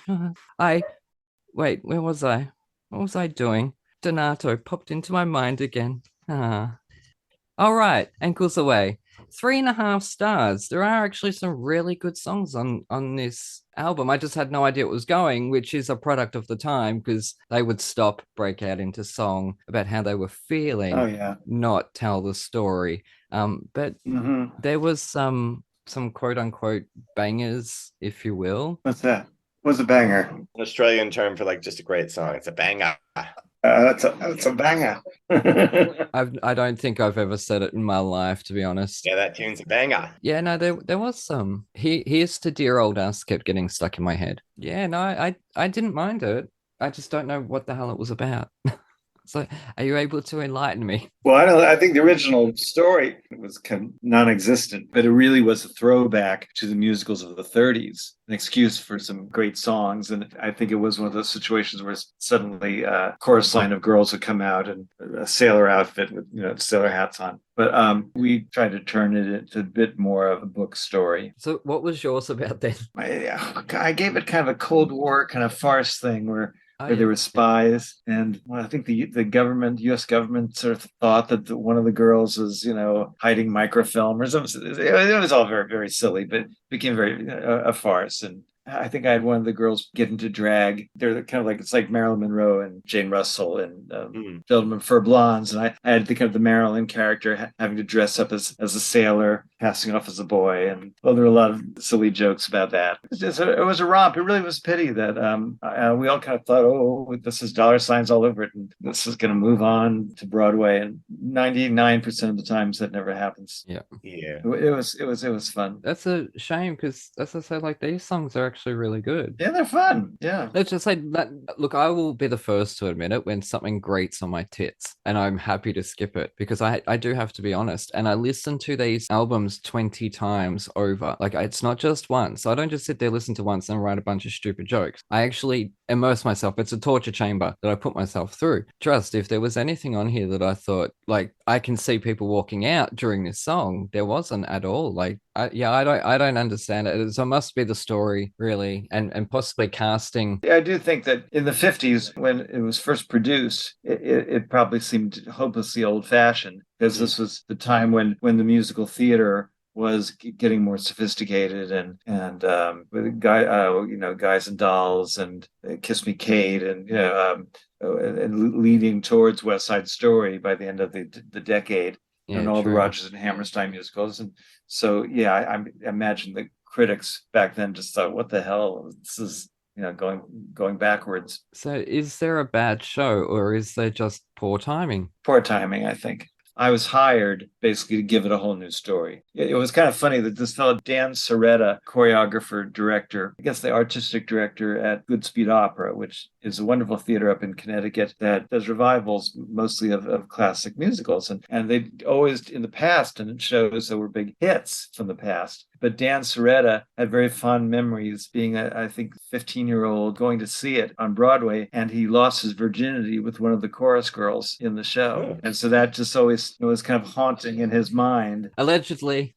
Wait, where was I? What was I doing? Donato popped into my mind again. All right, Ankles Aweigh. 3.5 stars. There are actually some really good songs on this album. I just had no idea it was going, which is a product of the time, because they would stop, break out into song about how they were feeling, not tell the story. But there was some quote unquote bangers, if you will. What's that? What's a banger? An Australian term for like just a great song. It's a banger. That's a banger. I don't think I've ever said it in my life, to be honest. Yeah, that tune's a banger. Yeah, no, there was some. Here's to Dear Old Us kept getting stuck in my head. Yeah, no, I didn't mind it. I just don't know what the hell it was about. So, are you able to enlighten me? Well, I think the original story was kind of non-existent, but it really was a throwback to the musicals of the 30s, an excuse for some great songs. And I think it was one of those situations where suddenly a chorus line of girls would come out in a sailor outfit with sailor hats on. But we tried to turn it into a bit more of a book story. So, what was yours about then? I gave it kind of a Cold War kind of farce thing where there were spies, and I think the government, U.S. government, sort of thought that one of the girls was, hiding microfilm or something. It was all very, very silly, but it became very a farce. And I think I had one of the girls get into drag. They're kind of like, it's like Marilyn Monroe and Jane Russell and Gentlemen Fur Blondes. And I had the kind of the Marilyn character having to dress up as a sailor, passing off as a boy. And there were a lot of silly jokes about that. It was a romp. It really was a pity that we all kind of thought, oh, this is dollar signs all over it, and this is going to move on to Broadway. And 99% of the times that never happens. Yeah. It was fun. That's a shame because, as I say, like these songs are actually really good. Yeah, they're fun. Yeah. Let's just say that, look, I will be the first to admit it when something grates on my tits, and I'm happy to skip it because I do have to be honest. And I listen to these albums 20 times over. Like, it's not just once. I don't just sit there, listen to once and write a bunch of stupid jokes. I actually immerse myself. It's a torture chamber that I put myself through. Trust, if there was anything on here that I thought, like, I can see people walking out during this song, there wasn't at all. Like, I don't understand it. So it must be the story, really, and possibly casting. I do think that in the 50s, when it was first produced, it probably seemed hopelessly old-fashioned, because this was the time when the musical theater was getting more sophisticated and with Guys and Dolls and Kiss Me Kate and and leading towards West Side Story by the end of the decade. Yeah, and all true. the Rodgers and Hammerstein musicals. And so, yeah, I imagine the critics back then just thought, what the hell? This is, going backwards. So is there a bad show, or is there just poor timing? Poor timing, I think. I was hired basically to give it a whole new story. It was kind of funny that this fellow, Dan Soretta, choreographer, director, I guess the artistic director at Goodspeed Opera, which is a wonderful theater up in Connecticut that does revivals mostly of classic musicals. And they always, in the past, and it shows there were big hits from the past. But Dan Soretta had very fond memories being, I think, 15-year-old going to see it on Broadway, and he lost his virginity with one of the chorus girls in the show. And so that just always was kind of haunting in his mind. Allegedly,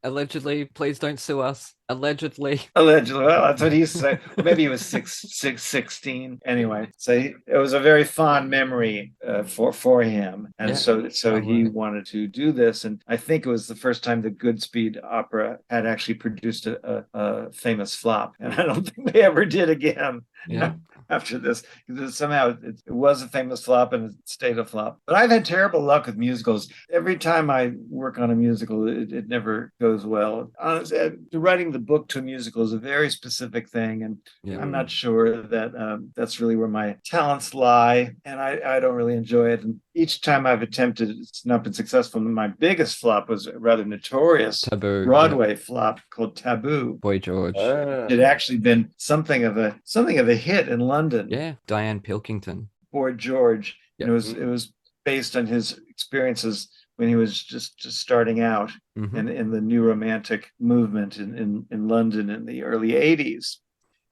please don't sue us. Allegedly. Well, that's what he said. Maybe he was 16. Anyway, so it was a very fond memory for him. And so he wanted to do this. And I think it was the first time the Goodspeed Opera had actually produced a famous flop. And I don't think they ever did again. Yeah. After this, somehow it was a famous flop and it stayed a flop. But I've had terrible luck with musicals. Every time I work on a musical, it never goes well. Honestly, writing the book to a musical is a very specific thing, and I'm not sure that that's really where my talents lie, and I don't really enjoy it. And each time I've attempted, it's not been successful. My biggest flop was a rather notorious Broadway flop called Taboo. Boy George. It had actually been something of a hit in London. Yeah, Diane Pilkington. Boy George. Yep. It was based on his experiences when he was just starting out in the new romantic movement in London in the early 80s.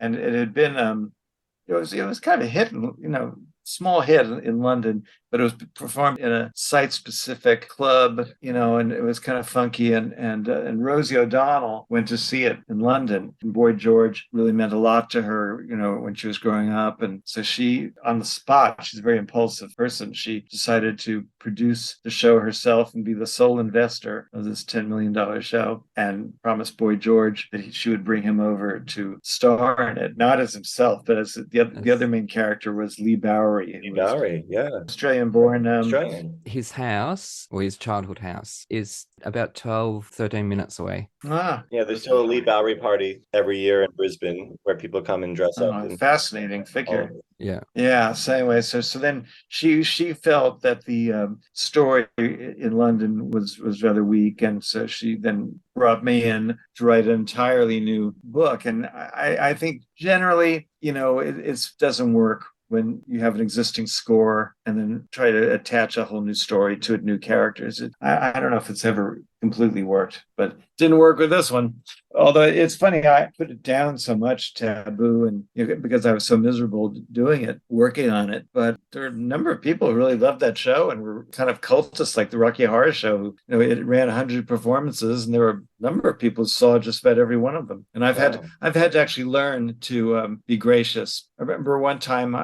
And it had been it was kind of a hit, small hit in London, but it was performed in a site-specific club, and it was kind of funky. And Rosie O'Donnell went to see it in London. And Boy George really meant a lot to her, when she was growing up. And so she, on the spot, she's a very impulsive person. She decided to produce the show herself and be the sole investor of this $10 million show, and promised Boy George that she would bring him over to star in it, not as himself, but as the other main character was Lee Bowery. Australian-born. Australian. His house, or his childhood house, is about 13 minutes away. Yeah, there's still a Lee Bowery party every year in Brisbane where people come and dress up. Fascinating figure. Yeah. So anyway, so then she felt that the story in London was rather weak, and so she then brought me in to write an entirely new book. And I think generally, it doesn't work when you have an existing score and then try to attach a whole new story to it, new characters. I don't know if it's ever completely worked, but it didn't work with this one. Although it's funny, I put it down so much, Taboo, and because I was so miserable doing it, working on it. But there are a number of people who really loved that show and were kind of cultists, like the Rocky Horror Show. It ran 100 performances, and there were a number of people who saw just about every one of them. And I've had to actually learn to be gracious. I remember one time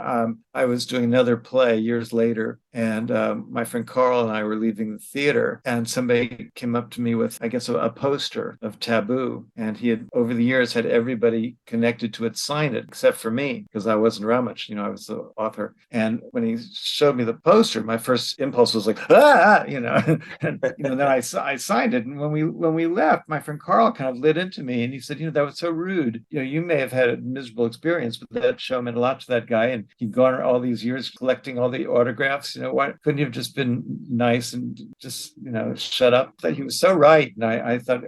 I was doing another play years later, and my friend Carl and I were leaving the theater, and somebody came up to me with, I guess, a poster of Taboo. And he had, over the years, had everybody connected to it sign it, except for me, because I wasn't around much. I was the author. And when he showed me the poster, my first impulse was like, and then I signed it. And when we left, my friend Carl kind of lit into me, and he said, that was so rude. You may have had a miserable experience, but that show meant a lot to that guy, and he'd gone all these years collecting all the autographs. Why couldn't you have just been nice and just shut up? That he was so right. And I thought,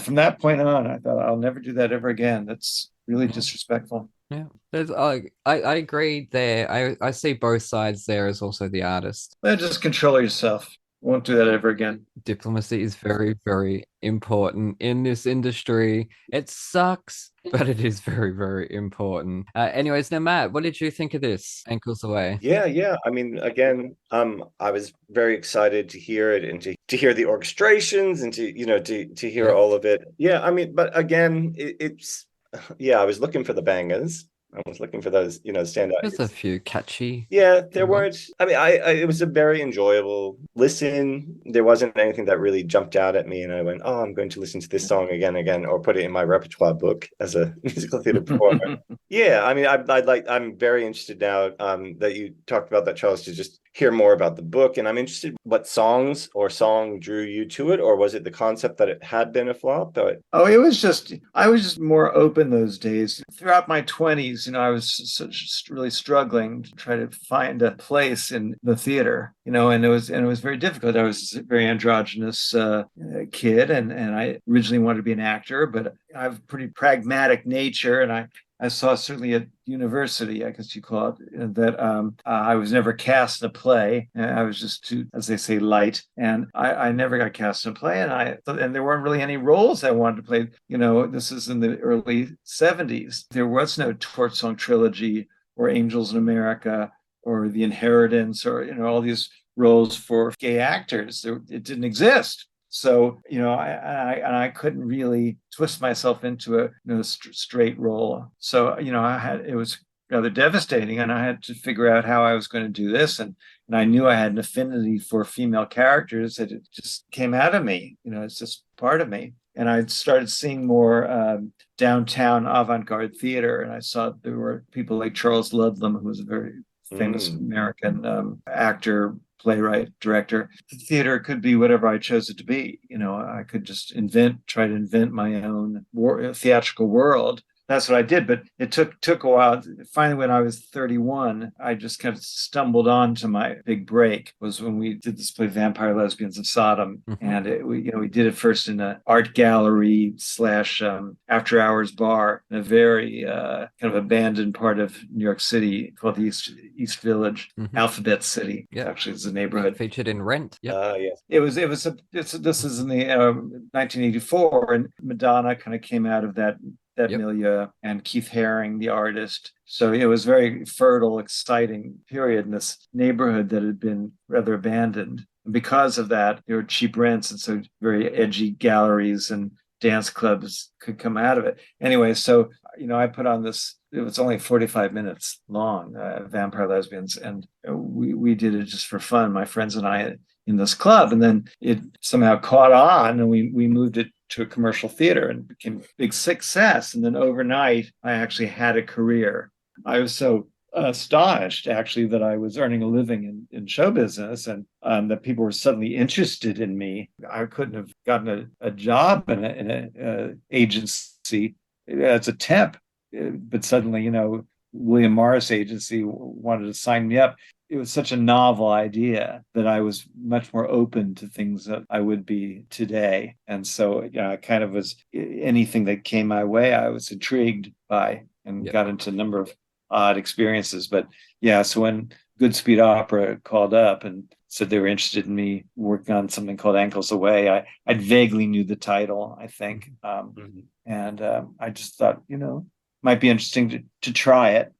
from that point on, I thought I'll never do that ever again. That's really disrespectful. Yeah, I agree there. I see both sides there as also the artist. Just control yourself. Won't do that ever again. Diplomacy is very, very important in this industry. It sucks, but it is very, very important. Anyways, now Matt, what did you think of this Ankles Aweigh? Yeah. I mean, again, I was very excited to hear it and to hear the orchestrations and to hear all of it. Yeah, I mean, but again, it's I was looking for the bangers. I was looking for those, standout. There's a few catchy. Yeah, there weren't. I mean, it was a very enjoyable listen. There wasn't anything that really jumped out at me, and I went, "Oh, I'm going to listen to this song again, or put it in my repertoire book as a musical theater performer." Yeah, I mean, I'm very interested now that you talked about that, Charles, to just hear more about the book, and I'm interested what songs or song drew you to it, or was it the concept that it had been a flop? I was just more open those days. Throughout my 20s, I was really struggling to try to find a place in the theater, and it was very difficult. I was a very androgynous kid, and I originally wanted to be an actor, but I have a pretty pragmatic nature, and I saw certainly at university, I guess you call it, that I was never cast in a play. I was just too, as they say, light, and I never got cast in a play. And there weren't really any roles I wanted to play. This is in the early 70s. There was no Torch Song Trilogy or Angels in America or The Inheritance or all these roles for gay actors. It didn't exist. So, I couldn't really twist myself into a straight role. So, it was rather devastating, and I had to figure out how I was going to do this. And I knew I had an affinity for female characters that it just came out of me. It's just part of me. And I started seeing more downtown avant-garde theater, and I saw there were people like Charles Ludlam, who was a very famous American actor, playwright, director. The theater could be whatever I chose it to be. I could just try to invent my own theatrical world. That's what I did, but it took a while. Finally, when I was 31, I just kind of stumbled on to my big break. Was when we did this play, Vampire Lesbians of Sodom, and we did it first in an art gallery / after hours bar in a very kind of abandoned part of New York City called the East Village, Alphabet City. Yeah, actually, it's a neighborhood featured in Rent. Yeah, yes. This is in the 1984, and Madonna kind of came out of that milieu, and Keith Haring, the artist. So it was very fertile, exciting period in this neighborhood that had been rather abandoned. And because of that, there were cheap rents, and so very edgy galleries and dance clubs could come out of it. Anyway, so I put on this. It was only 45 minutes long, Vampire Lesbians, and we did it just for fun, my friends and I, in this club. And then it somehow caught on, and we moved it to a commercial theater and became a big success. And then overnight, I actually had a career. I was so astonished, actually, that I was earning a living in show business, and that people were suddenly interested in me. I couldn't have gotten a job in an agency as a temp, but suddenly, William Morris Agency wanted to sign me up. It was such a novel idea that I was much more open to things that I would be today. And so, I kind of was, anything that came my way, I was intrigued by, and got into a number of odd experiences. But so when Goodspeed Opera called up and said they were interested in me working on something called Ankles Aweigh, I vaguely knew the title, I think. And I just thought, might be interesting to try it.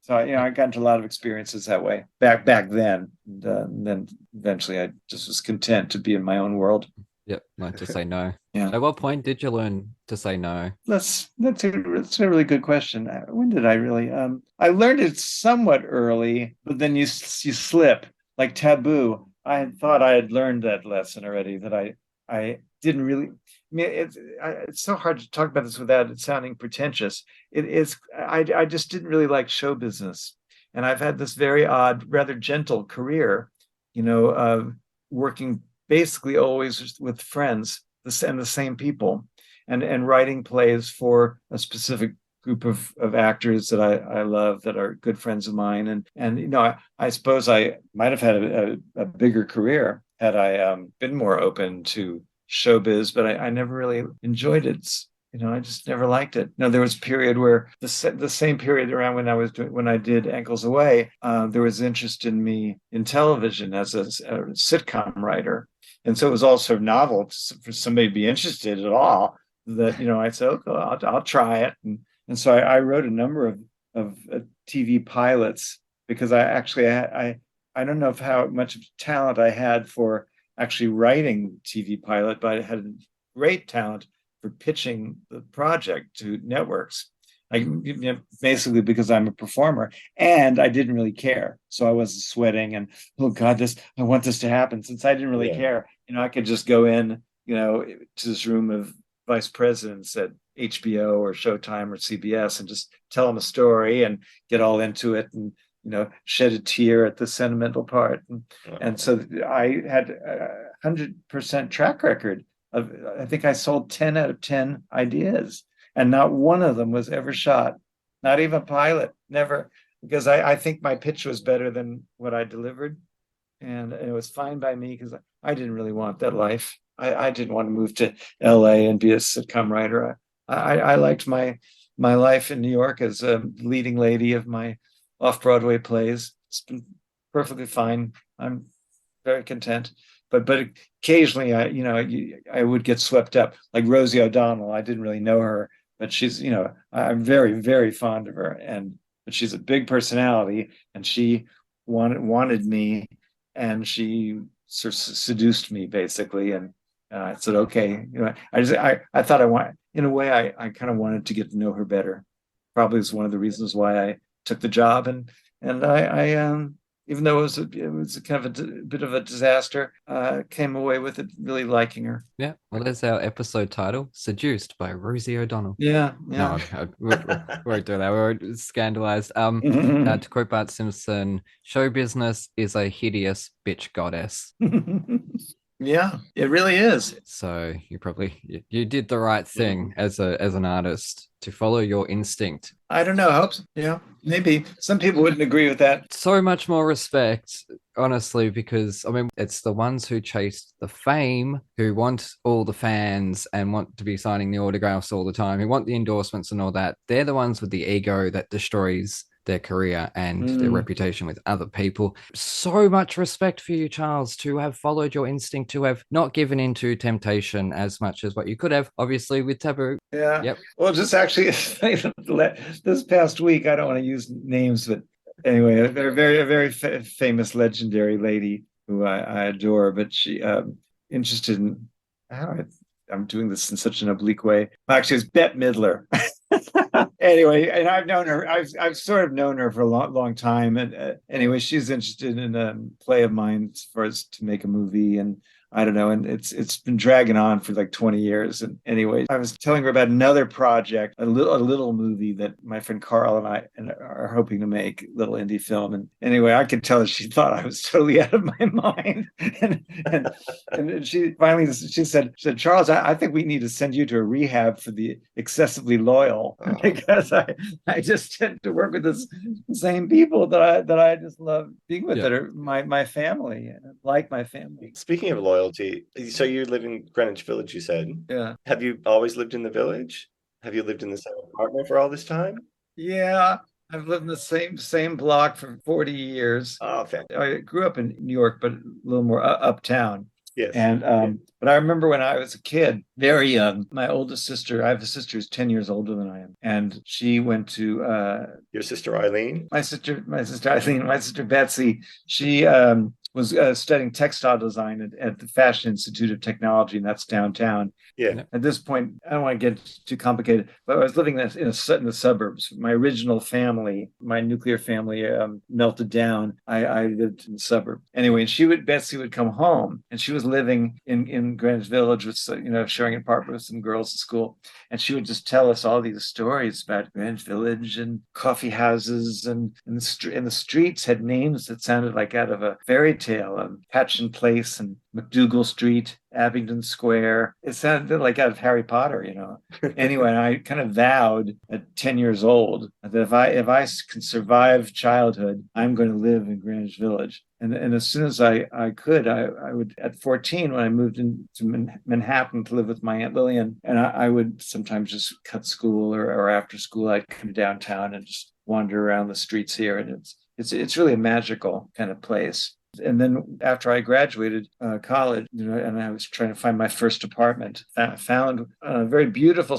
So, I got into a lot of experiences that way back then. And then eventually I just was content to be in my own world. Yep, learn to say no. Yeah. At what point did you learn to say no? That's a really good question. When did I really? I learned it somewhat early, but then you slip. Like Taboo, I had thought I had learned that lesson already, that I didn't really. I mean, it's so hard to talk about this without it sounding pretentious. It is. I just didn't really like show business, and I've had this very odd, rather gentle career, working basically always with friends, the same people, and writing plays for a specific group of actors that I love, that are good friends of mine, and I suppose I might have had a bigger career had I been more open to showbiz, but I never really enjoyed it. I just never liked it. There was a period where the same period around when I did Ankles Aweigh, there was interest in me in television as a sitcom writer, and so it was also novel for somebody to be interested at all. That I said, okay, I'll try it, and so I wrote a number of TV pilots because I don't know how much talent I had for actually writing TV pilot, but I had great talent for pitching the project to networks. Basically because I'm a performer and I didn't really care. So I wasn't sweating and, oh God, I want this to happen. Since I didn't really care, I could just go in, to this room of vice presidents at HBO or Showtime or CBS and just tell them a story and get all into it and, shed a tear at the sentimental part. And so I had 100% track record of, I think I sold 10 out of 10 ideas, and not one of them was ever shot, not even a pilot, never, because I think my pitch was better than what I delivered. And it was fine by me because I didn't really want that life. I didn't want to move to LA and be a sitcom writer. I liked my life in New York as a leading lady of my off-Broadway plays. It's been perfectly fine. I'm very content. But occasionally, I would get swept up. Like Rosie O'Donnell, I didn't really know her, but she's, I'm very, very fond of her. But she's a big personality, and she wanted me, and she sort of seduced me basically. And I said, okay, I thought in a way, I kind of wanted to get to know her better. Probably was one of the reasons why I took the job, and I even though it was kind of a bit of a disaster, came away with it really liking her. Yeah, well, there's our episode title, Seduced by Rosie O'Donnell. Yeah. No, we won't do that. We're scandalized. To quote Bart Simpson, show business is a hideous bitch goddess. Yeah, it really is. So you did the right thing as an artist to follow your instinct. I don't know. I hope so. Yeah, maybe some people wouldn't agree with that. So much more respect, honestly, because it's the ones who chase the fame, who want all the fans and want to be signing the autographs all the time, who want the endorsements and all that. They're the ones with the ego that destroys their career and their reputation with other people. So much respect for you, Charles, to have followed your instinct, to have not given in to temptation as much as what you could have, obviously, with Taboo. Yeah. Yep. Well, just actually, this past week, I don't want to use names, but anyway, a very famous, legendary lady who I adore, but she interested in how I'm doing this in such an oblique way. Actually, it's Bette Midler. Anyway, and I've known her. I've sort of known her for a long time. And anyway, she's interested in a play of mine for us to make a movie, and I don't know. And it's been dragging on for like 20 years. And anyway, I was telling her about another project, a little movie that my friend Carl and I are hoping to make, little indie film. And anyway, I could tell that she thought I was totally out of my mind. And she finally said, Charles, I think we need to send you to a rehab for the excessively loyal, because I just tend to work with the same people that I just love being with, that are my family, like my family. Speaking of loyalty, so you live in Greenwich Village, you said? Yeah. Have you always lived in the village? Have you lived in the same apartment for all this time? Yeah, I've lived in the same block for 40 years. Oh, fantastic. I grew up in New York, but a little more uptown. Yes. And but I remember when I was a kid, very young, my oldest sister, I have a sister who's 10 years older than I am, and she went to your sister Eileen? My sister Eileen, my sister Betsy, she was studying textile design at the Fashion Institute of Technology, and that's downtown. Yeah. At this point, I don't want to get too complicated, but I was living in the suburbs. My original family, my nuclear family, melted down. I lived in the suburb. Anyway, Betsy would come home, and she was living in Greenwich Village with, sharing an apartment with some girls at school. And she would just tell us all these stories about Greenwich Village and coffee houses, and the streets had names that sounded like out of a fairy tale. Patchen Place and McDougal Street, Abingdon Square. It sounded like out of Harry Potter, Anyway, I kind of vowed at 10 years old that if I can survive childhood, I'm going to live in Greenwich Village. And as soon as I could, I would, at 14, when I moved into Manhattan to live with my Aunt Lillian, and I would sometimes just cut school or after school, I'd come downtown and just wander around the streets here. And it's really a magical kind of place. And then after I graduated college, and I was trying to find my first apartment, I found a very beautiful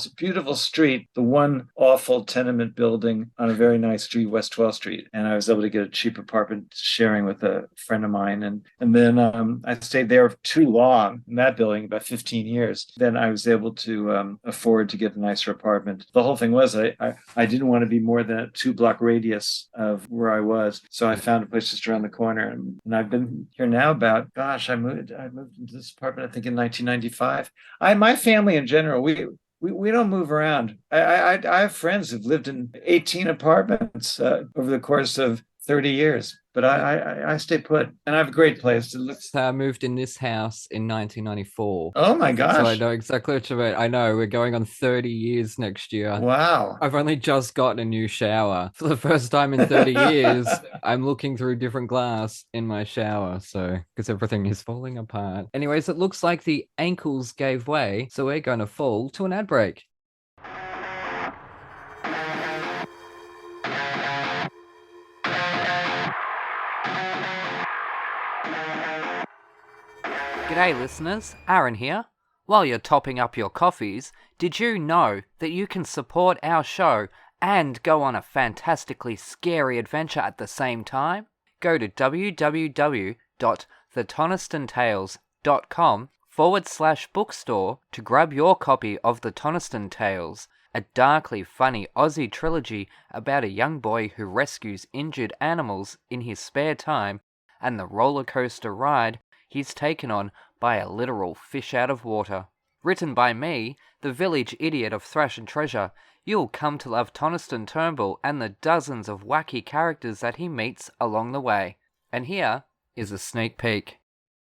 street, the one awful tenement building on a very nice street, West 12th Street. And I was able to get a cheap apartment sharing with a friend of mine. And then I stayed there too long in that building, about 15 years. Then I was able to afford to get a nicer apartment. The whole thing was I didn't want to be more than a 2-block radius of where I was. So I found a place just around the corner. And I've been here now about, I moved into this apartment, I think, in 1995. My family in general, we don't move around. I have friends who've lived in 18 apartments over the course of 30 years. But I stay put, and I have a great place to live. I moved in this house in 1994. Oh my gosh! So I know exactly what you mean. I know we're going on 30 years next year. Wow! I've only just gotten a new shower for the first time in 30 years. I'm looking through different glass in my shower, because everything is falling apart. Anyways, it looks like the ankles gave way, so we're going to fall to an ad break. G'day listeners, Aaron here. While you're topping up your coffees, did you know that you can support our show and go on a fantastically scary adventure at the same time? Go to www.thetonistonTales.com/bookstore to grab your copy of The Toniston Tales, a darkly funny Aussie trilogy about a young boy who rescues injured animals in his spare time and the roller coaster ride he's taken on by a literal fish out of water. Written by me, the village idiot of Thrash and Treasure, you'll come to love Toniston Turnbull and the dozens of wacky characters that he meets along the way. And here is a sneak peek.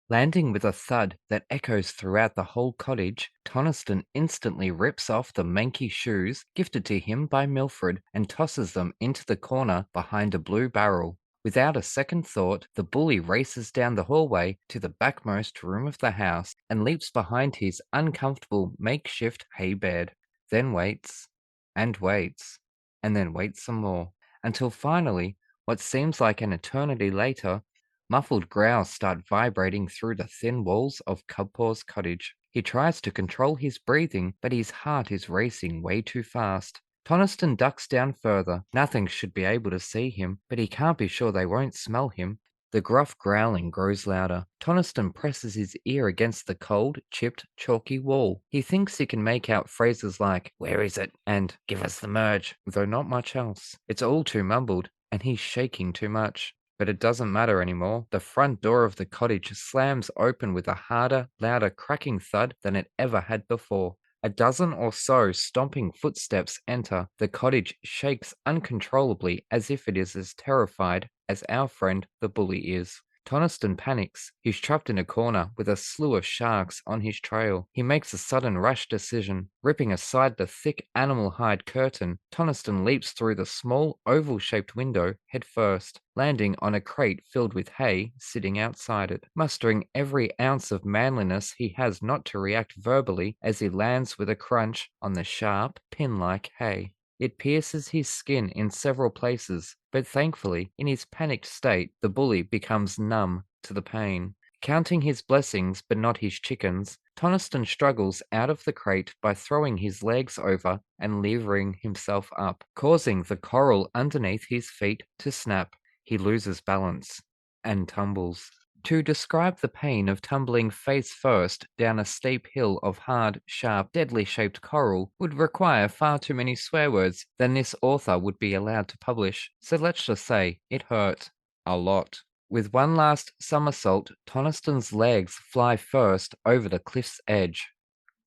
Landing with a thud that echoes throughout the whole cottage, Toniston instantly rips off the manky shoes gifted to him by Milfred and tosses them into the corner behind a blue barrel. Without a second thought, the bully races down the hallway to the backmost room of the house and leaps behind his uncomfortable makeshift hay bed, then waits, and waits, and then waits some more, until finally, what seems like an eternity later, muffled growls start vibrating through the thin walls of Cubpaw's cottage. He tries to control his breathing, but his heart is racing way too fast. Toniston ducks down further. Nothing should be able to see him, but he can't be sure they won't smell him. The gruff growling grows louder. Toniston presses his ear against the cold, chipped, chalky wall. He thinks he can make out phrases like, "Where is it?" and "Give us the merge," though not much else. It's all too mumbled, and he's shaking too much. But it doesn't matter anymore. The front door of the cottage slams open with a harder, louder cracking thud than it ever had before. A dozen or so stomping footsteps enter. The cottage shakes uncontrollably as if it is as terrified as our friend the bully is. Toniston panics. He's trapped in a corner with a slew of sharks on his trail. He makes a sudden rash decision. Ripping aside the thick animal hide curtain, Toniston leaps through the small oval-shaped window head first, landing on a crate filled with hay sitting outside it, mustering every ounce of manliness he has not to react verbally as he lands with a crunch on the sharp, pin-like hay. It pierces his skin in several places, but thankfully, in his panicked state, the bully becomes numb to the pain. Counting his blessings but not his chickens, Toniston struggles out of the crate by throwing his legs over and levering himself up, causing the coral underneath his feet to snap. He loses balance and tumbles. To describe the pain of tumbling face first down a steep hill of hard, sharp, deadly-shaped coral would require far too many swear words than this author would be allowed to publish, so let's just say it hurt. A lot. With one last somersault, Toniston's legs fly first over the cliff's edge.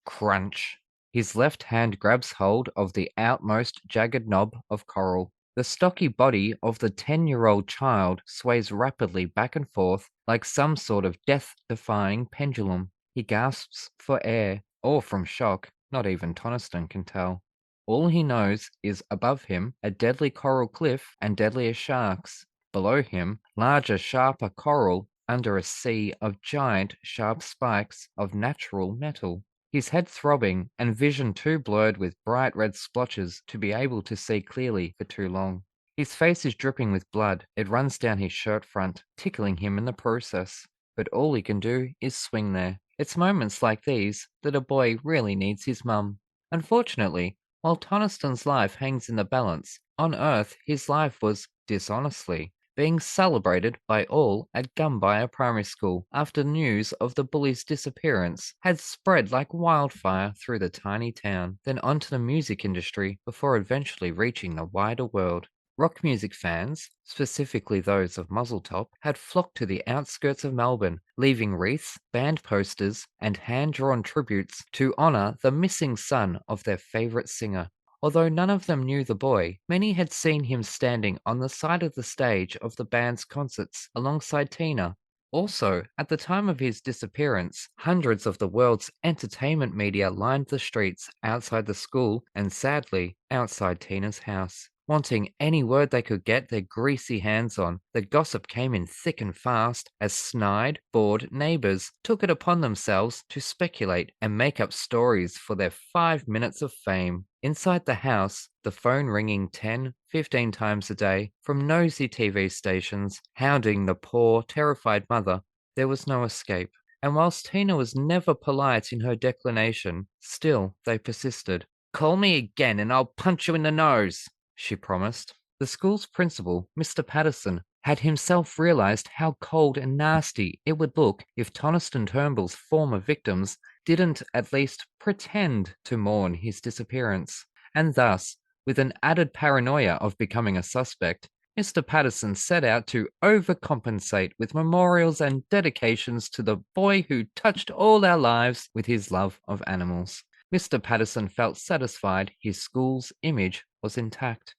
Crunch. His left hand grabs hold of the outmost jagged knob of coral. The stocky body of the 10-year-old child sways rapidly back and forth like some sort of death-defying pendulum. He gasps for air, or from shock, not even Toniston can tell. All he knows is above him a deadly coral cliff and deadlier sharks. Below him, larger, sharper coral under a sea of giant, sharp spikes of natural metal. His head throbbing, and vision too blurred with bright red splotches to be able to see clearly for too long. His face is dripping with blood. It runs down his shirt front, tickling him in the process. But all he can do is swing there. It's moments like these that a boy really needs his mum. Unfortunately, while Toniston's life hangs in the balance, on Earth his life was, dishonestly, being celebrated by all at Gumbaya Primary School after news of the bully's disappearance had spread like wildfire through the tiny town, then onto the music industry before eventually reaching the wider world. Rock music fans, specifically those of Muzzletop, had flocked to the outskirts of Melbourne, leaving wreaths, band posters, and hand-drawn tributes to honour the missing son of their favourite singer. Although none of them knew the boy, many had seen him standing on the side of the stage of the band's concerts alongside Tina. Also, at the time of his disappearance, hundreds of the world's entertainment media lined the streets outside the school and, sadly, outside Tina's house. Wanting any word they could get their greasy hands on, the gossip came in thick and fast as snide, bored neighbours took it upon themselves to speculate and make up stories for their 5 minutes of fame. Inside the house, the phone ringing 10, 15 times a day from nosy TV stations, hounding the poor, terrified mother, there was no escape. And whilst Tina was never polite in her declination, still they persisted. "Call me again and I'll punch you in the nose," she promised. The school's principal, Mr. Patterson, had himself realized how cold and nasty it would look if Toniston Turnbull's former victims didn't at least pretend to mourn his disappearance. And thus, with an added paranoia of becoming a suspect, Mr. Patterson set out to overcompensate with memorials and dedications to the boy who touched all our lives with his love of animals. Mr. Patterson felt satisfied his school's image was intact.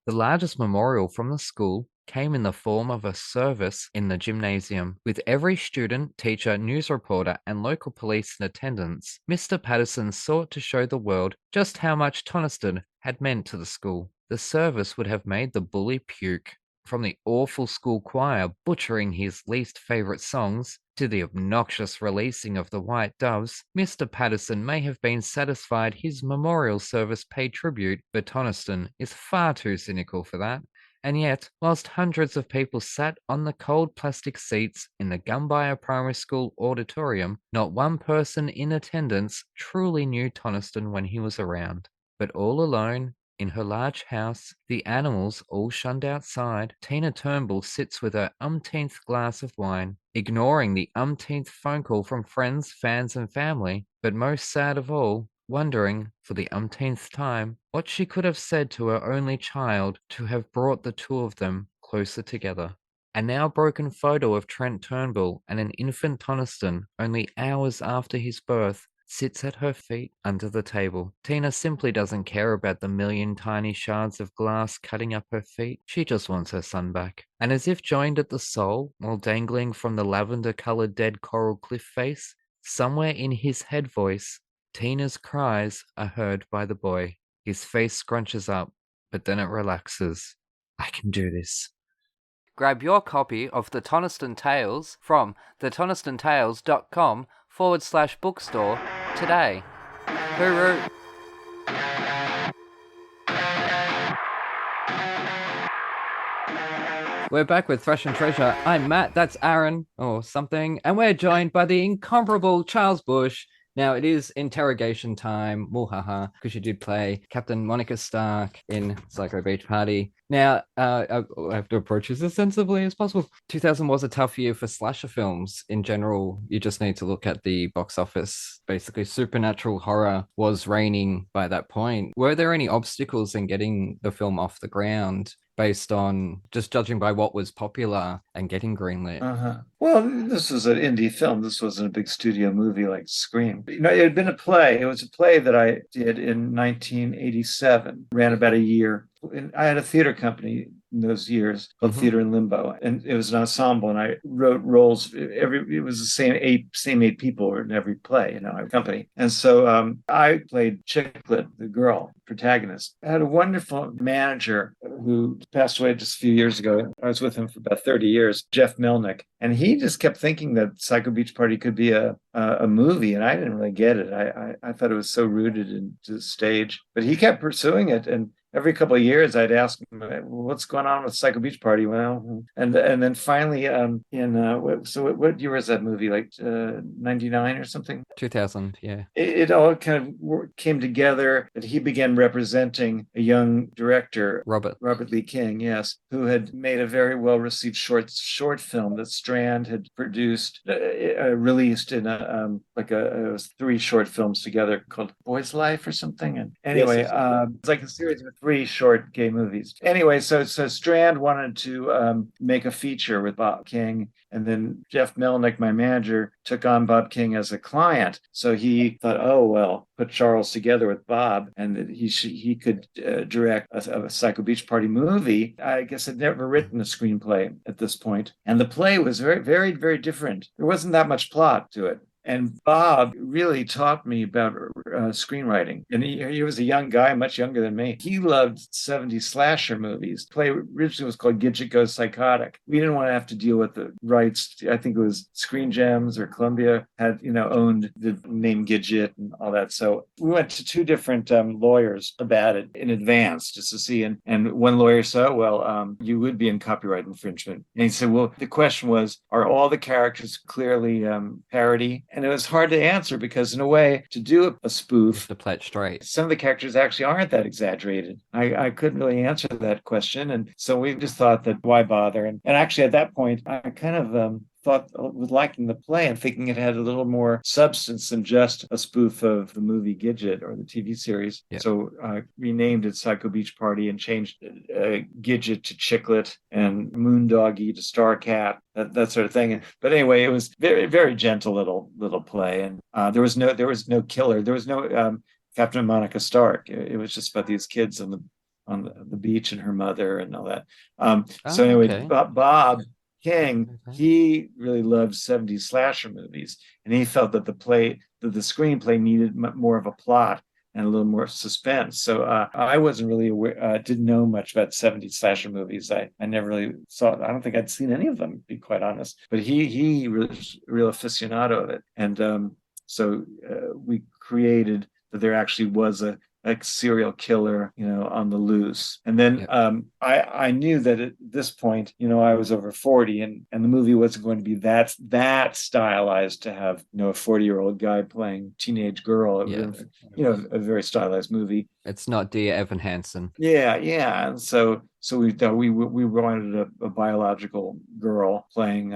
The largest memorial from the school came in the form of a service in the gymnasium. With every student, teacher, news reporter, and local police in attendance, Mr. Patterson sought to show the world just how much Toniston had meant to the school. The service would have made the bully puke. From the awful school choir butchering his least favourite songs, to the obnoxious releasing of the white doves, Mr. Patterson may have been satisfied his memorial service paid tribute, but Toniston is far too cynical for that. And yet, whilst hundreds of people sat on the cold plastic seats in the Gumbaya Primary School auditorium, not one person in attendance truly knew Toniston when he was around. But all alone, in her large house, the animals all shunned outside, Tina Turnbull sits with her umpteenth glass of wine, ignoring the umpteenth phone call from friends, fans, and family, but most sad of all, wondering, for the umpteenth time, what she could have said to her only child to have brought the two of them closer together. A now broken photo of Trent Turnbull and an infant Toniston, only hours after his birth, sits at her feet under the table. Tina simply doesn't care about the million tiny shards of glass cutting up her feet. She just wants her son back. And as if joined at the soul, while dangling from the lavender-coloured dead coral cliff face, somewhere in his head voice, Tina's cries are heard by the boy. His face scrunches up, but then it relaxes. I can do this. Grab your copy of The Toniston Tales from thetonistonTales.com/bookstore today. Hooroo! We're back with Thrash and Treasure. I'm Matt, that's Aaron, or something, and we're joined by the incomparable Charles Busch. Now, it is interrogation time, muhaha, because you did play Captain Monica Stark in Psycho Beach Party. Now, I have to approach this as sensibly as possible. 2000 was a tough year for slasher films in general. You just need to look at the box office. Basically, supernatural horror was reigning by that point. Were there any obstacles in getting the film off the ground based on just judging by what was popular and getting greenlit? Well, this was an indie film. This wasn't a big studio movie like Scream. It had been a play. It was a play that I did in 1987, ran about a year. I had a theater company in those years called Theater in Limbo, and it was an ensemble, and I wrote roles. It was the same eight people in every play in our company, and so I played Chicklet, the girl protagonist. I had a wonderful manager who passed away just a few years ago. I was with him for about 30 years, Jeff Melnick, and he just kept thinking that Psycho Beach Party could be a movie, and I didn't really get it. I thought it was so rooted into the stage, but he kept pursuing it, and every couple of years, I'd ask him, "What's going on with Psycho Beach Party?" Well, and then finally, what year was that movie? Like 99 or something? 2000, yeah. It all kind of came together that he began representing a young director, Robert Lee King, yes, who had made a very well received short film that Strand had produced, released in it was 3 short films together called Boy's Life or something. And anyway, it's like a series of 3 short gay movies. Anyway, so Strand wanted to make a feature with Bob King, and then Jeff Melnick, my manager, took on Bob King as a client. So he thought, oh well, put Charles together with Bob, and that he could direct a Psycho Beach Party movie. I guess I'd never written a screenplay at this point, and the play was very, very, very different. There wasn't that much plot to it. And Bob really taught me about screenwriting. And he was a young guy, much younger than me. He loved 70s slasher movies. The play originally was called Gidget Goes Psychotic. We didn't want to have to deal with the rights. I think it was Screen Gems or Columbia had, owned the name Gidget and all that. So we went to 2 different lawyers about it in advance just to see. And one lawyer said, well, you would be in copyright infringement. And he said, well, the question was, are all the characters clearly parody? And it was hard to answer because, in a way, to do a spoof, to play it straight, some of the characters actually aren't that exaggerated. I couldn't really answer that question, and so we just thought that why bother? And actually, at that point, I kind of thought with liking the play and thinking it had a little more substance than just a spoof of the movie Gidget or the TV series. Yep. So I renamed it Psycho Beach Party and changed Gidget to Chicklet and Moondoggy to Starcat, that sort of thing. But anyway, it was very, very gentle little play, and there was no killer. There was no Captain Monica Stark. It was just about these kids on the beach and her mother and all that. So anyway, okay. Bob King, he really loved 70s slasher movies, and he felt that the screenplay needed more of a plot and a little more suspense. So I wasn't really aware, didn't know much about 70s slasher movies. I never really saw, I don't think I'd seen any of them, to be quite honest. But he really was a real aficionado of it. And so we created that there actually was a serial killer, on the loose. And then I knew that at this point, I was over 40 and the movie wasn't going to be that stylized to have, a 40-year-old guy playing teenage girl. A very stylized movie. It's not Dear Evan Hansen. Yeah. And so we wanted a biological girl playing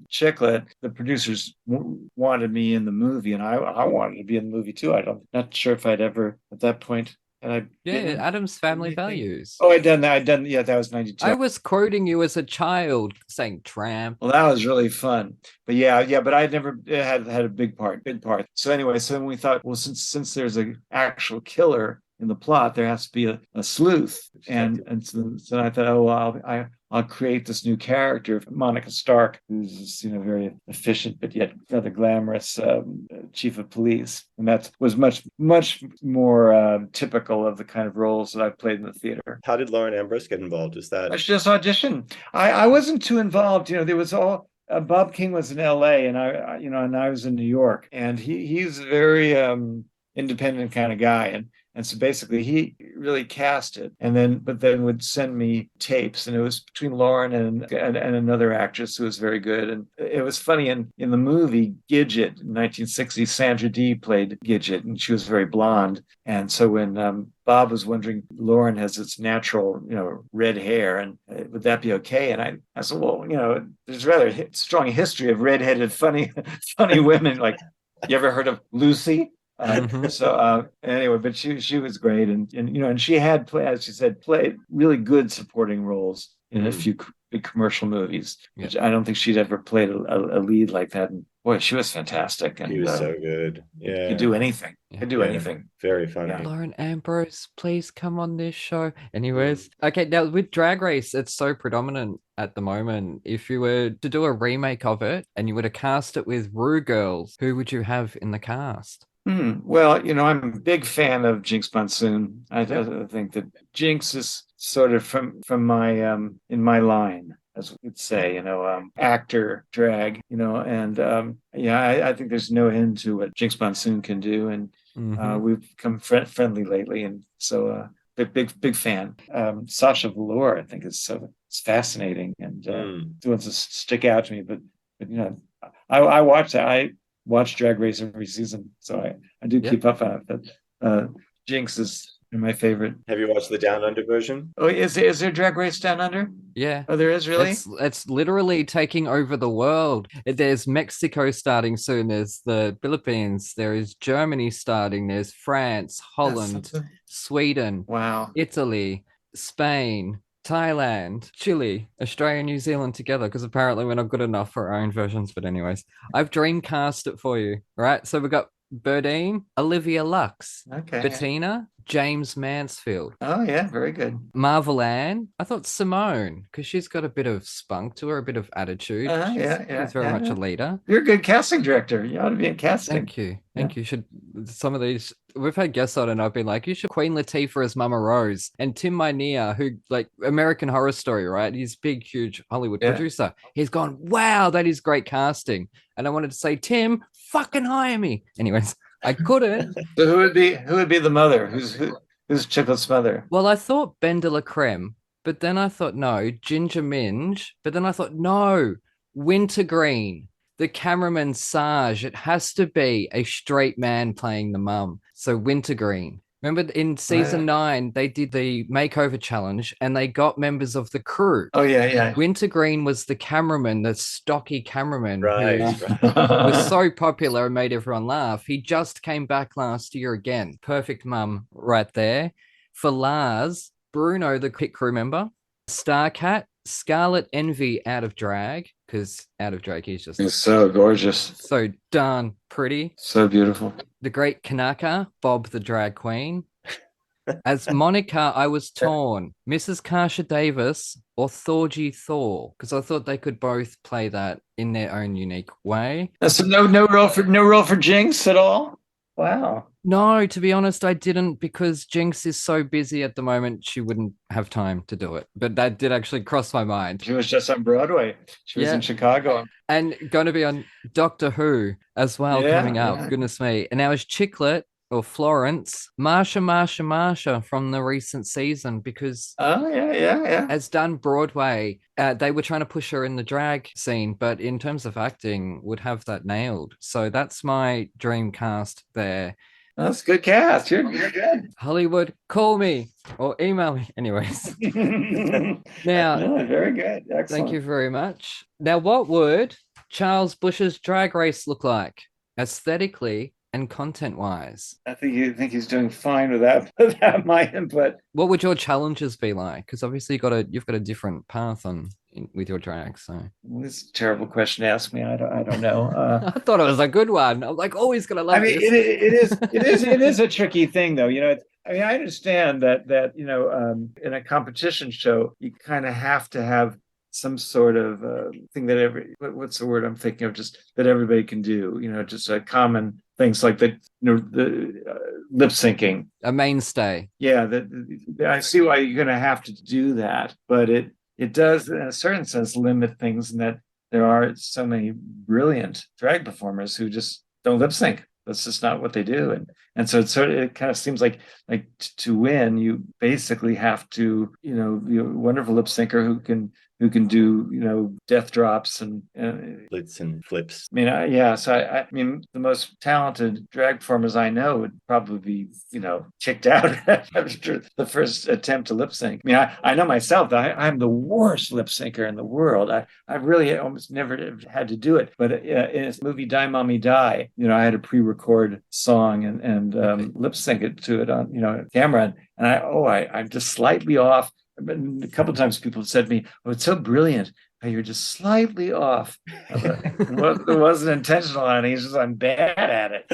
Chicklet. The producers wanted me in the movie, and I wanted to be in the movie too. Not sure if I'd ever at that point. Adam's Family Values. Oh, I'd done that. Yeah, that was 92. I was quoting you as a child saying tramp. Well, that was really fun. But but I never had a big part. So anyway, so we thought, well, since there's an actual killer in the plot, there has to be a sleuth, and so I thought, oh well, I'll create this new character, Monica Stark, who's very efficient but yet rather glamorous chief of police, and that was much more typical of the kind of roles that I've played in the theater. How did Lauren Ambrose get involved? Is that I just auditioned? I wasn't too involved. There was all. Bob King was in L.A. and I was in New York, and he's a very independent kind of guy, and so basically he really cast it, but then would send me tapes, and it was between Lauren and another actress who was very good. And it was funny, in the movie Gidget in 1960, Sandra Dee played Gidget, and she was very blonde. And so when Bob was wondering, Lauren has its natural, red hair, and would that be okay? And I said, well, there's rather strong history of redheaded, funny women. Like, you ever heard of Lucy? So anyway, but she was great, and she had as she said, played really good supporting roles in a few big commercial movies, which I don't think she'd ever played a lead like that. And boy, she was fantastic. And She was so good. Yeah. Could do anything. Could do anything. Very funny. Yeah. Lauren Ambrose, please come on this show. Anyways, okay, now with Drag Race, it's so predominant at the moment. If you were to do a remake of it and you were to cast it with Rue Girls, who would you have in the cast? Well, I'm a big fan of Jinx Monsoon. I think that Jinx is sort of from my in my line, as we would say, actor, drag, and I think there's no end to what Jinx Monsoon can do, and we've become friendly lately, and so big fan. Sasha Velour, I think, it's fascinating and doing to stick out to me, but I watch that. I watch Drag Race every season, so I do keep up on it. But Jinx is my favorite. Have you watched the Down Under version? Oh, is there Drag Race Down Under? Yeah. Oh, there is, really? It's literally taking over the world. There's Mexico starting soon. There's the Philippines. There is Germany starting. There's France, Holland, Sweden, Italy, Spain, Thailand, Chile, Australia, New Zealand together, because apparently we're not good enough for our own versions. But anyways, I've dreamcast it for you, right? So we've got Berdine, Olivia Lux, Bettina, James Mansfield. Oh, yeah, very good. Marvel Ann. I thought Simone, because she's got a bit of spunk to her, a bit of attitude. She's very much a leader. You're a good casting director. You ought to be in casting. Thank you. Some of these, we've had guests on and I've been like, you should Queen Latifah as Mama Rose, and Tim Minear, who, like, American Horror Story, right? He's big, huge Hollywood producer. He's gone, wow, that is great casting. And I wanted to say, Tim, fucking hire me. Anyways, I couldn't. So who would be the mother? Who's Chiclet's mother? Well, I thought Ben de la Creme, but then I thought no, Ginger Minge, but then I thought no, Wintergreen, the cameraman Sarge. It has to be a straight man playing the mum. So Wintergreen. Remember in season 9, they did the makeover challenge and they got members of the crew. Oh, yeah. Wintergreen was the cameraman, the stocky cameraman Right. who was so popular and made everyone laugh. He just came back last year again. Perfect mum right there. For Lars, Bruno, the pit crew member, Starcat, Scarlet Envy out of drag, because out of drag he's so gorgeous. So darn pretty. So beautiful. The great Kanaka, Bob the drag queen. As Monica, I was torn. Mrs. Karsha Davis or Thorgy Thor, because I thought they could both play that in their own unique way. So no role for Jinx at all? Wow. No, to be honest, I didn't, because Jinx is so busy at the moment, she wouldn't have time to do it. But that did actually cross my mind. She was just on Broadway. She was in Chicago. And going to be on Doctor Who as well coming up. Goodness me. And now is Chiclet or Florence, Marsha from the recent season, because has done Broadway. They were trying to push her in the drag scene, but in terms of acting, would have that nailed. So that's my dream cast there. That's a good cast. You're good. Hollywood, call me or email me. Anyways. Now, very good. Excellent. Thank you very much. Now, what would Charles Busch's Drag Race look like aesthetically and content-wise? I think he's doing fine without my input. What would your challenges be like? Because obviously you've got a different path with your drag. So this is a terrible question to ask me. I don't know. I thought it was a good one. I'm like always gonna love. I mean, this. it is a tricky thing, though. I understand that in a competition show, you kind of have to have some sort of thing that what's the word I'm thinking of? Just that everybody can do. Just common things like the lip syncing, a mainstay. Yeah, I see why you're going to have to do that, but it does, in a certain sense, limit things in that there are so many brilliant drag performers who just don't lip sync. That's just not what they do, and so it kind of seems like to win, you basically have to be a wonderful lip syncer who can who can do, death drops and Blitz and flips. I mean, I mean, the most talented drag performers I know would probably be, kicked out after the first attempt to lip sync. I mean, I know myself that I'm the worst lip syncer in the world. I really almost never had to do it. But in this movie Die Mommy Die, I had to pre-record song and lip sync it to it on, camera. And I'm just slightly off. A couple of times people have said to me, "Oh, it's so brilliant. You're just slightly off." It wasn't intentional, honey. It's just I'm bad at it.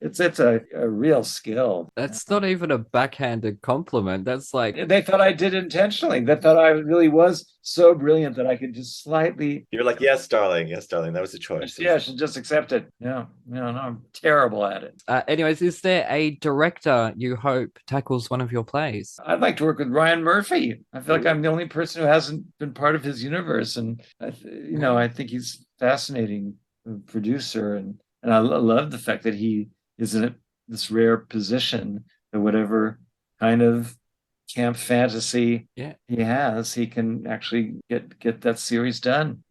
It's a real skill. That's not even a backhanded compliment. That's like They thought I did intentionally. They thought I really was so brilliant that I could just slightly. You're like, yes, darling. Yes, darling. That was a choice. Yeah, I should just accept it. No, I'm terrible at it. anyways, is there a director you hope tackles one of your plays? I'd like to work with Ryan Murphy. I feel like I'm the only person who hasn't been part of his universe, and I think he's a fascinating producer, and I love the fact that he is in this rare position that whatever kind of camp fantasy he has, he can actually get that series done.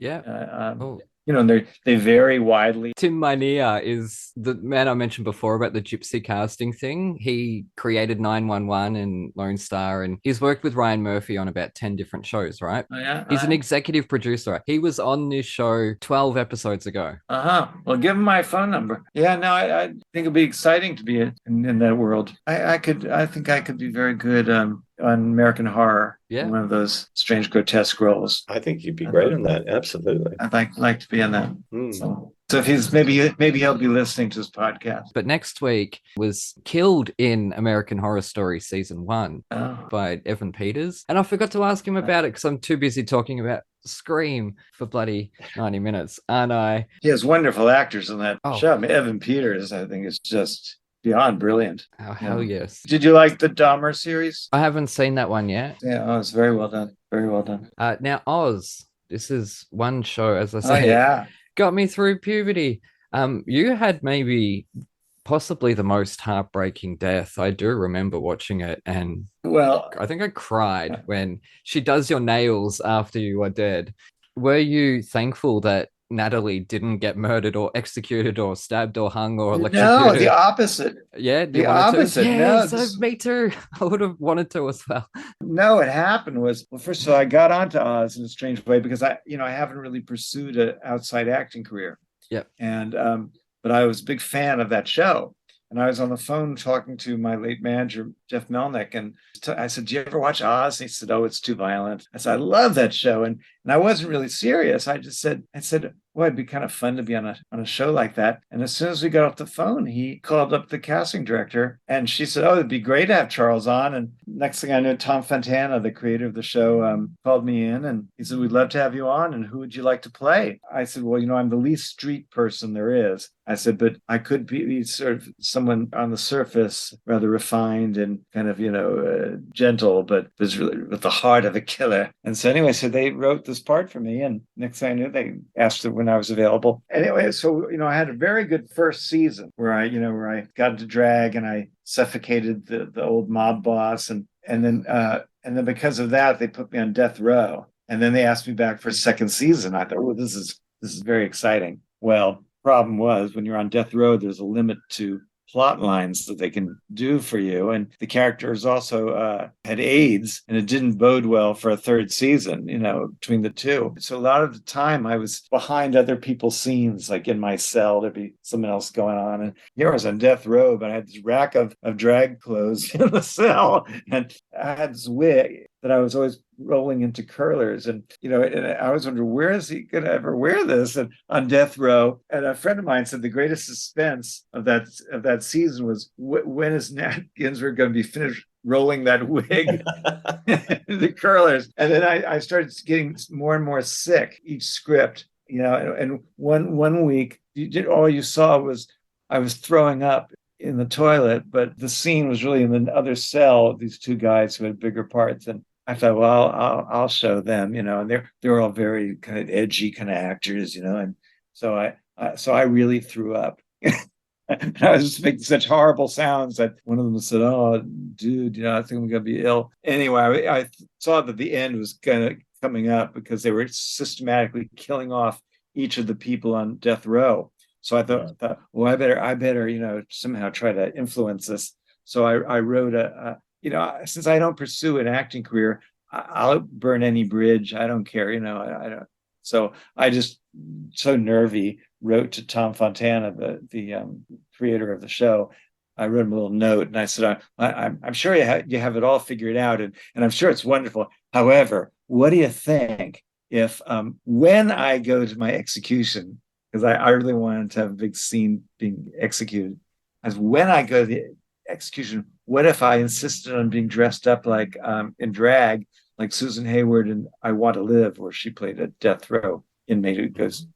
And they vary widely. Tim Minear is the man I mentioned before about the gypsy casting thing. He created 911 and Lone Star, and he's worked with Ryan Murphy on about 10 different shows, right? He's an executive producer. He was on this show 12 episodes ago. Well, give him my phone number. I think it'd be exciting to be in that world. I think I could be very good on American Horror. One of those strange, grotesque roles. I think you'd be great on that. Absolutely. I'd like to be in that. So if he's maybe he'll be listening to his podcast. But next week was killed in American Horror Story season 1 by Evan Peters, and I forgot to ask him about it because I'm too busy talking about Scream for bloody 90 minutes, aren't I? He has wonderful actors in that show. I mean, Evan Peters, I think, is just beyond brilliant. Oh, hell yes. Did you like the Dahmer series? I haven't seen that one yet. It's very well done. Very well done. Now, Oz, this is one show, as I say, got me through puberty. You had maybe possibly the most heartbreaking death. I do remember watching it, and I think I cried when she does your nails after you are dead. Were you thankful that Natalie didn't get murdered or executed or stabbed or hung or electrocuted? No, the opposite. Yeah, the opposite. Me too. I would have wanted to as well. No, what happened was, well, first of all, I got onto Oz in a strange way because I haven't really pursued an outside acting career. And but I was a big fan of that show. And I was on the phone talking to my late manager, Jeff Melnick, and I said, "Do you ever watch Oz?" And he said, "Oh, it's too violent." I said, "I love that show." And I wasn't really serious. I said, well, it'd be kind of fun to be on a show like that. And as soon as we got off the phone, he called up the casting director, and she said, "Oh, it'd be great to have Charles on." And next thing I knew, Tom Fontana, the creator of the show, called me in, and he said, "We'd love to have you on. And who would you like to play?" I said, "Well, I'm the least street person there is." I said, "But I could be sort of someone on the surface, rather refined and kind of, gentle, but was really with the heart of a killer." And so anyway, so they wrote this part for me, and next thing I knew, they asked when I was available. Anyway, so I had a very good first season where I got into drag and I suffocated the old mob boss, and then because of that, they put me on death row, and then they asked me back for a second season. I thought, well, this is very exciting. Well, problem was, when you're on death row, there's a limit to plot lines that they can do for you, and the characters also had AIDS, and it didn't bode well for a third season, between the two. So a lot of the time I was behind other people's scenes, like in my cell, there'd be something else going on, and here I was on death row, but I had this rack of drag clothes in the cell, and I had this wig that I was always rolling into curlers, and and I was wondering, where is he going to ever wear this? And on death row, and a friend of mine said the greatest suspense of that season was when is Nat Ginsburg going to be finished rolling that wig, the curlers? And then I started getting more and more sick each script, and one week all you saw was I was throwing up in the toilet, but the scene was really in the other cell, these two guys who had bigger parts. And I thought, well, I'll show them, and they're all very kind of edgy kind of actors, and so I really threw up. And I was just making such horrible sounds that one of them said, "Oh, dude, I think I'm gonna be ill." Anyway, I saw that the end was gonna coming up because they were systematically killing off each of the people on death row. So I thought, well, I better, somehow try to influence this. So I wrote since I don't pursue an acting career, I'll burn any bridge. I don't care, I don't. So I just, so nervy, wrote to Tom Fontana, the creator of the show. I wrote him a little note and I said, I'm sure you have it all figured out, and I'm sure it's wonderful. However, what do you think if when I go to my execution, because I really wanted to have a big scene being executed, as when I go to the execution, what if I insisted on being dressed up like in drag, like Susan Hayward in I Want to Live, where she played a death row inmate who goes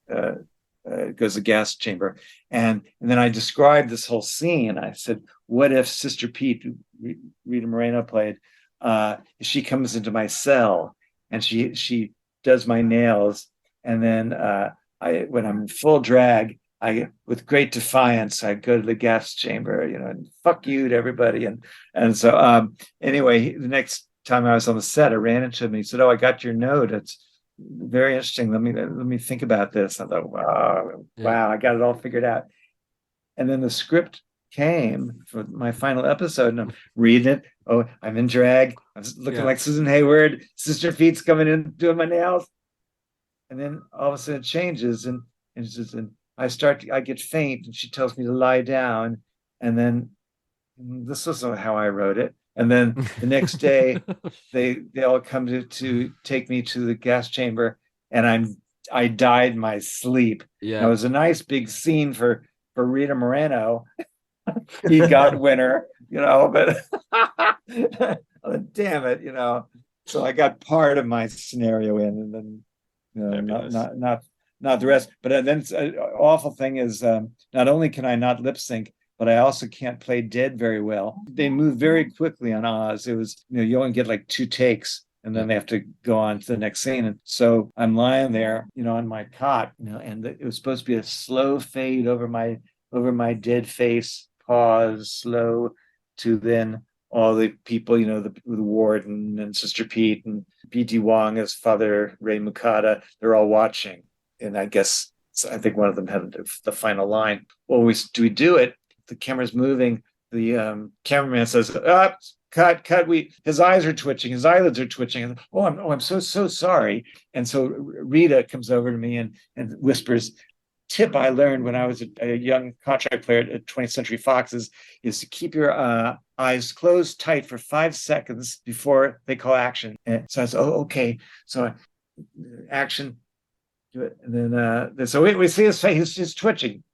to gas chamber, and then I described this whole scene. I said, what if Sister Pete, who Rita Moreno played, she comes into my cell and she does my nails, and then when I'm in full drag, with great defiance, I go to the gas chamber, and fuck you to everybody, and so anyway, the next time I was on the set, I ran into him. He said, "Oh, I got your note. It's very interesting. Let me think about this." I thought, wow, I got it all figured out. And then the script came for my final episode, and I'm reading it. Oh, I'm in drag. I'm looking like Susan Hayward. Sister Pete's coming in doing my nails, and then all of a sudden it changes, and it's just, and I get faint, and she tells me to lie down, and then this was how I wrote it. And then the next day, they all come to take me to the gas chamber, and I died in my sleep. Yeah, it was a nice big scene for Rita Moreno. He got winner, but damn it, So I got part of my scenario in, and then not the rest. But then an awful thing is not only can I not lip sync, but I also can't play dead very well. They move very quickly on Oz. It was, you only get like 2 takes, and then they have to go on to the next scene. And so I'm lying there, on my cot, and it was supposed to be a slow fade over my dead face, pause, slow, to then all the people, the warden and Sister Pete and B.D. Wong as Father Ray Mukata, they're all watching. And I think one of them had the final line. Well, do we do it? The camera's moving. The cameraman says, cut. His eyes are twitching. His eyelids are twitching. I'm so sorry. And so Rita comes over to me and whispers, tip I learned when I was a young contract player at 20th Century Fox is to keep your eyes closed tight for 5 seconds before they call action. And so I said, okay. So action. Do it, and then so we see his face. He's twitching.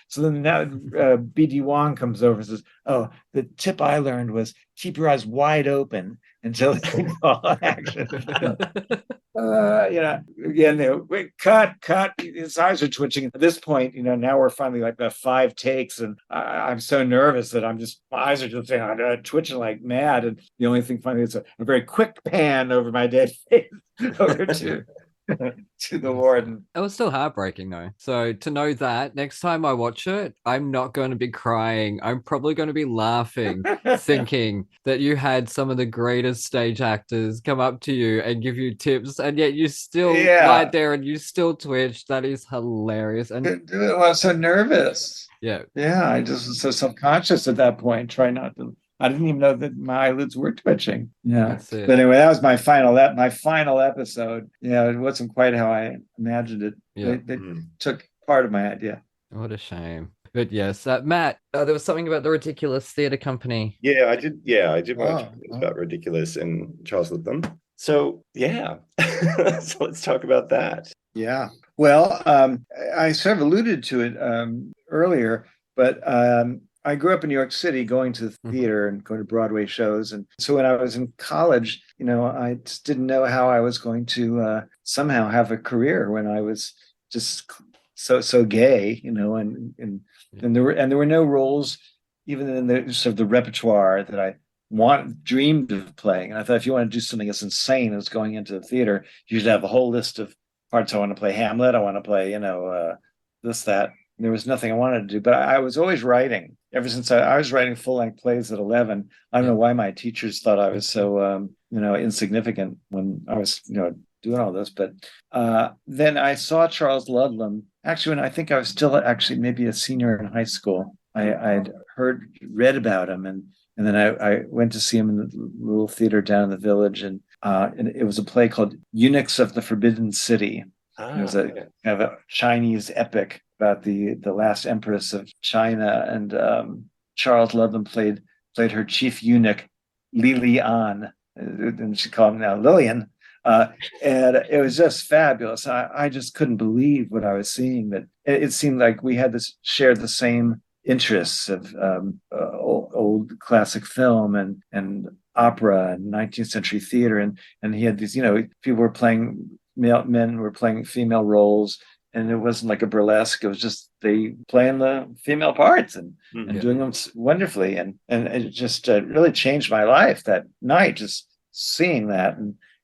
So then now B.D. Wong comes over and says, "Oh, the tip I learned was keep your eyes wide open until they call action." Again, wait, cut. His eyes are twitching. At this point, now we're finally like about 5 takes, and I'm so nervous that my eyes are just twitching like mad. And the only thing finally is a very quick pan over my dead face over to the warden. It was still heartbreaking though. So to know that next time I watch it, I'm not going to be crying. I'm probably going to be laughing, thinking that you had some of the greatest stage actors come up to you and give you tips, and yet you still lie there and you still twitch. That is hilarious. And I was so nervous. Yeah. I just was so self-conscious at that point. Try not to. I didn't even know that my eyelids were twitching. But anyway, that was my final episode. It wasn't quite how I imagined it. They took part of my idea. What a shame. But yes, Matt, there was something about the Ridiculous Theatre Company. Yeah, I did. I did watch about Ridiculous and Charles lived them. So so let's talk about that. Yeah. Well, I sort of alluded to it earlier, but I grew up in New York City going to the theater and going to Broadway shows. And so when I was in college, I just didn't know how I was going to somehow have a career when I was just so gay, and there were no roles even in the sort of the repertoire that I dreamed of playing. And I thought, if you want to do something as insane as going into the theater, you should have a whole list of parts. I want to play Hamlet. I want to play, this, that. There was nothing I wanted to do, but I was always writing. Ever since I was writing full-length plays at 11. I don't know why my teachers thought I was so, insignificant when I was, doing all this. But then I saw Charles Ludlam, actually, when I think I was still actually maybe a senior in high school. I'd read about him, and then I went to see him in the little theater down in the village, and it was a play called Eunuchs of the Forbidden City. It was a kind of a Chinese epic about the last empress of China, and Charles Ludlam played her chief eunuch, Li An, and she called him now Lillian. And it was just fabulous. I just couldn't believe what I was seeing. That it seemed like we had shared the same interests of old classic film and opera and 19th century theater, and he had these, people were playing men were playing female roles, and it wasn't like a burlesque. It was just they playing the female parts and doing them wonderfully, and it just really changed my life that night, just seeing that.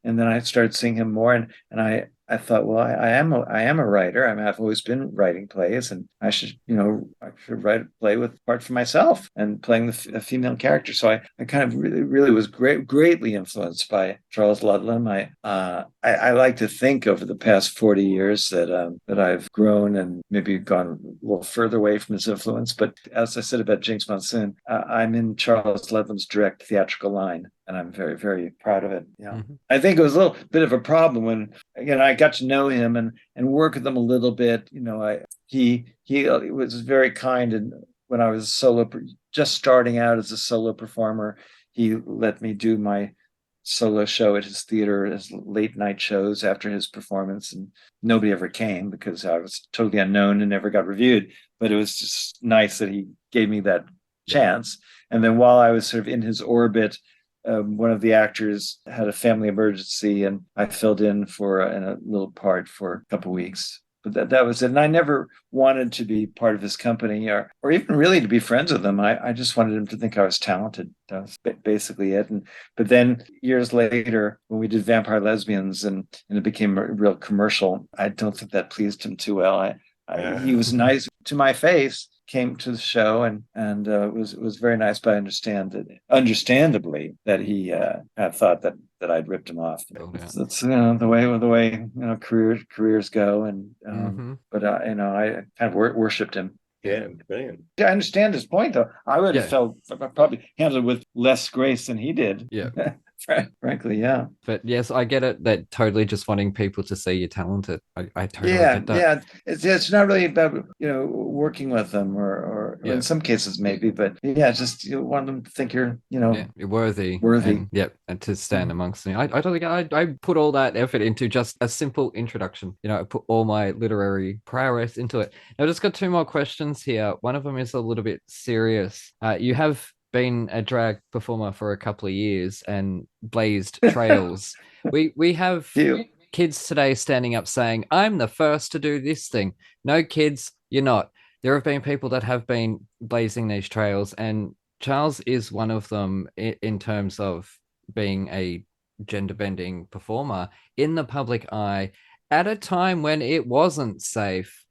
And then I started seeing him more, and I thought, well, I am a writer. I mean, I've always been writing plays, and I should write a play with part for myself and playing a female character. So I kind of really was greatly influenced by Charles Ludlam. I like to think over the past 40 years that I've grown and maybe gone a little further away from his influence. But as I said about Jinx Monsoon, I'm in Charles Ludlam's direct theatrical line, and I'm very, very proud of it. I think it was a little bit of a problem when I got to know him and work with him a little bit. He was very kind, and when I was just starting out as a solo performer, he let me do my solo show at his theater, his late night shows after his performance, and nobody ever came because I was totally unknown and never got reviewed. But it was just nice that he gave me that chance. And then while I was sort of in his orbit, one of the actors had a family emergency, and I filled in in a little part for a couple of weeks. But that was it. And I never wanted to be part of his company or even really to be friends with him. I just wanted him to think I was talented. That was basically it. But then years later, when we did Vampire Lesbians and it became a real commercial, I don't think that pleased him too well. He was nice to my face, came to the show, and was very nice, but I understandably that he had thought that I'd ripped him off. That's the way careers go, and but I kind of worshipped him. Yeah, brilliant. I understand his point, though. I would have felt probably handled it with less grace than he did. Yeah. Frankly, yeah. But yes, I get it. That totally just wanting people to see you're talented. I totally get that. Yeah. It's not really about working with them or in some cases maybe, but just you want them to think you're you're worthy. And to stand amongst me. I totally get. I put all that effort into just a simple introduction. I put all my literary prowess into it. I've just got two more questions here. One of them is a little bit serious. You have been a drag performer for a couple of years and blazed trails. we have kids today standing up saying, I'm the first to do this thing. No, kids, you're not. There have been people that have been blazing these trails, and Charles is one of them in terms of being a gender bending performer in the public eye at a time when it wasn't safe